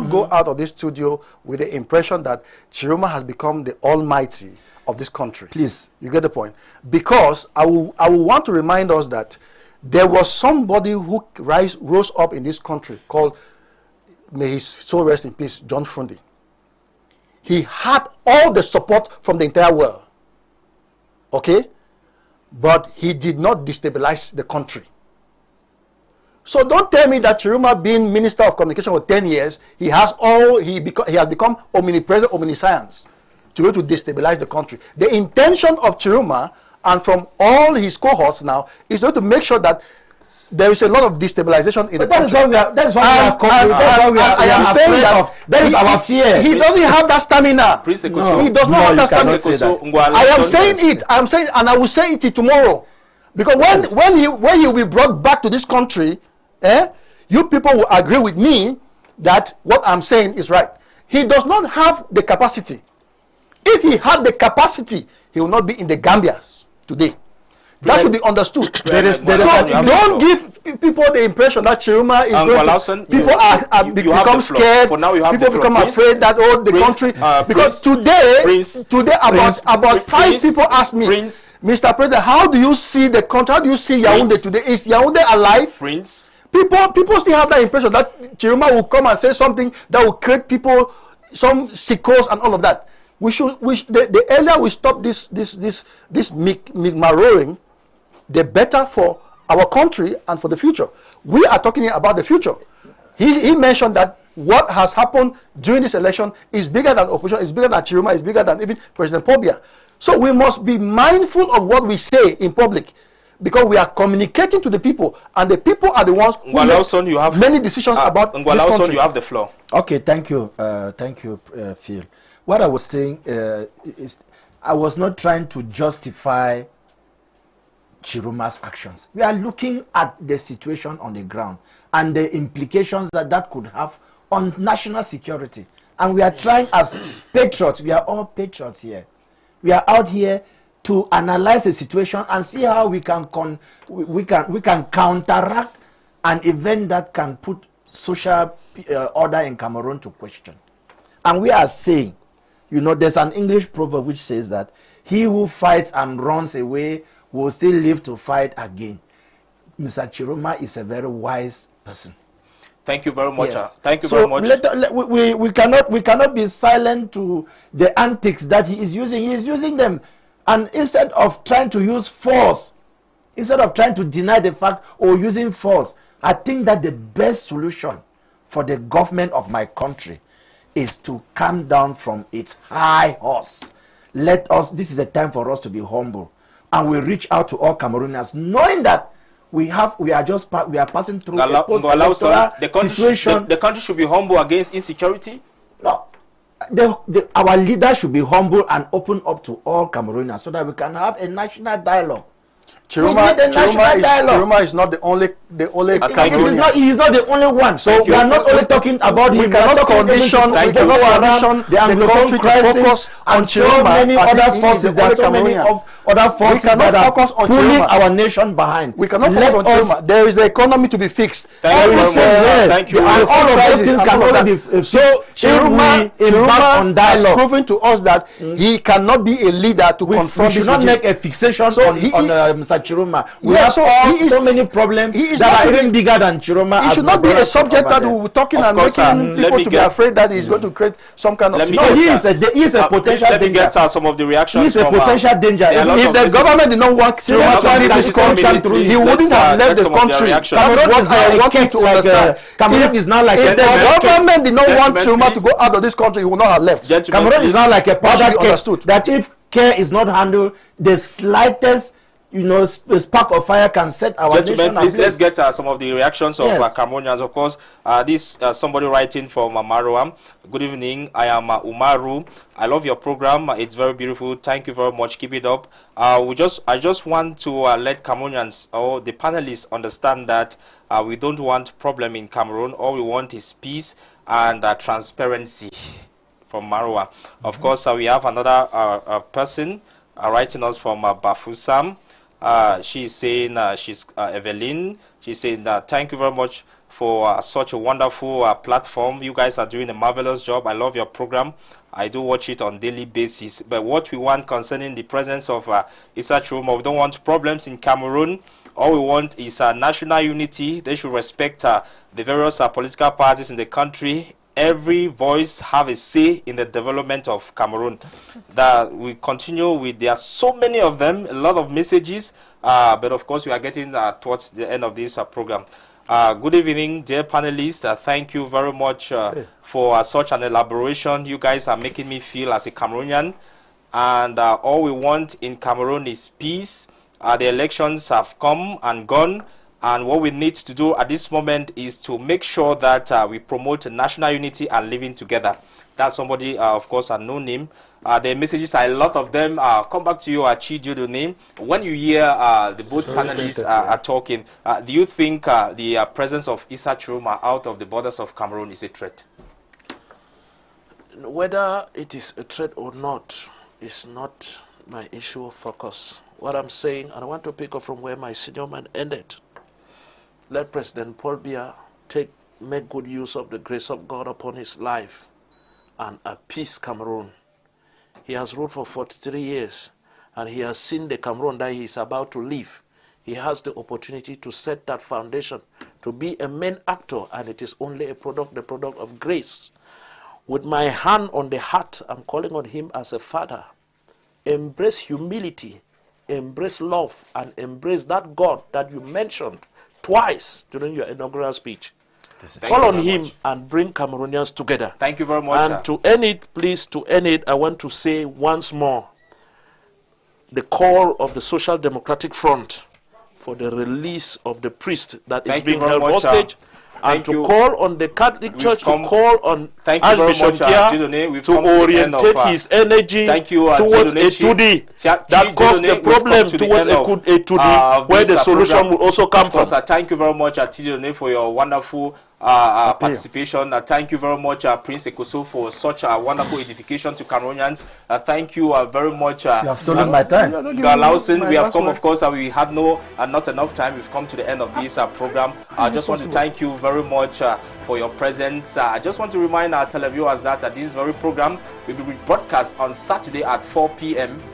go out of this studio with the impression that Chiruma has become the almighty of this country. Please, you get the point. Because I will want to remind us that there was somebody who rose up in this country called, may his soul rest in peace, John Frundi. He had all the support from the entire world. Okay? But he did not destabilize the country. So don't tell me that Chiruma, being Minister of Communication for 10 years, he has become omnipresent, omniscience to be able to destabilize the country. The intention of Chiruma and from all his cohorts now is to make sure that there is a lot of destabilization in the country. That is our fear. He doesn't have that stamina. He does not have that stamina. I am saying it. And I will say it tomorrow. Because when he will be brought back to this country, you people will agree with me that what I'm saying is right. He does not have the capacity. If he had the capacity, he will not be in the Gambias today. That should be understood. Don't give people the impression that Chiruma is going to... People become scared. People become afraid that the country... Because today about 5 people asked me, Mr. President, how do you see the country? How do you see Yaoundé today? Is Yaoundé alive? People still have that impression that Chiruma will come and say something that will create people some sickos and all of that. The earlier we stop this migmaroing, the better for our country and for the future. We are talking about the future. He mentioned that what has happened during this election is bigger than opposition, is bigger than Chiruma, is bigger than even President Pobia. So we must be mindful of what we say in public, because we are communicating to the people, and the people are the ones who make many decisions about this country. You have the floor. Okay, thank you, Phil. What I was saying is, I was not trying to justify Chiruma's actions. We are looking at the situation on the ground and the implications that could have on national security. And we are trying, as patriots, we are all patriots here. We are out here to analyze the situation and see how we can counteract an event that can put social order in Cameroon to question. And we are saying, there's an English proverb which says that he who fights and runs away will still live to fight again. Mr. Chiruma is a very wise person. Thank you very much. Yes. Thank you very much. We cannot be silent to the antics that he is using. He is using them, and instead of trying to use force, instead of trying to deny the fact or using force, I think that the best solution for the government of my country is to come down from its high horse. This is a time for us to be humble, and we reach out to all Cameroonians, knowing that we are passing through a post-electoral situation. The country should be humble against insecurity. No, our leaders should be humble and open up to all Cameroonians so that we can have a national dialogue. Chiroma is not the only He is not the only one. So we are not only talking about him. We cannot condition the country to focus on Chiroma. So many other forces. There are so many other forces that are pulling our nation behind. We cannot focus on Chiroma. There is the economy to be fixed. Thank you. And all of those things can only be so. Chiroma has proven to us that he cannot be a leader to confront this. We should not make a fixation on Mr. Chiroma. We have so many problems that are even bigger than Chiroma. He should not be a subject that we're talking and making people to be afraid that he's going to create some kind of. No, he is a potential danger. Let me get some of the reactions. He's a potential danger. If the government did not want Chiroma to leave this country, he wouldn't have left the country. Cameroon is not like if the government did not want Chiroma to go out of this country, he would not have left. Cameroon is not like a powder cake that if care is not handled, the slightest spark of fire can set our nation. Please, let's get some of the reactions of Cameroonians. Of course, this somebody writing from Maroam. Good evening. I am Umaru. I love your program. It's very beautiful. Thank you very much. Keep it up. I just want to let Cameroonians or the panelists understand that we don't want problem in Cameroon. All we want is peace and transparency. From Marwa. Of course, we have another person writing us from Bafusam. She's saying, she's Evelyn. She's saying, thank you very much for such a wonderful platform. You guys are doing a marvelous job. I love your program. I do watch it on daily basis. But what we want concerning the presence of Issa Chiroma, we don't want problems in Cameroon. All we want is national unity. They should respect the various political parties in the country. Every voice have a say in the development of Cameroon. That we continue with, there are so many of them, a lot of messages, but of course we are getting towards the end of this program. Good evening, dear panelists. Thank you very much for such an elaboration. You guys are making me feel as a Cameroonian, and all we want in Cameroon is peace. The elections have come and gone. And what we need to do at this moment is to make sure that we promote national unity and living together. That's somebody, of course, a no name. The messages are a lot of them. Come back to you, Chijodo name. When you hear the both panelists are talking, do you think the presence of Issa Chiroma out of the borders of Cameroon is a threat? Whether it is a threat or not is not my issue of focus. What I'm saying, and I want to pick up from where my senior man ended. Let President Paul Biya make good use of the grace of God upon his life and appease Cameroon. He has ruled for 43 years and he has seen the Cameroon that he is about to leave. He has the opportunity to set that foundation, to be a main actor, and it is only the product of grace. With my hand on the heart, I'm calling on him as a father. Embrace humility, embrace love, and embrace that God that you mentioned twice during your inaugural speech. Call on him and bring Cameroonians together. Thank you very much. And to end it, please, I want to say once more the call of the Social Democratic Front for the release of the priest that is being held hostage. And to call on the Catholic Church to call on Archbishop Kia to orientate his energy towards a 2D that caused the problem towards a 2D where the solution will also come from. Thank you very much, Tijone, for your wonderful participation. Thank you very much, Prince Ekoso, for such a wonderful edification to Cameroonians. Thank you very much. You have stolen my time. We have come, of course, we had not enough time. We've come to the end of this program. I just want to thank you very much for your presence. I just want to remind our televiewers that this very program will be broadcast on Saturday at 4 p.m.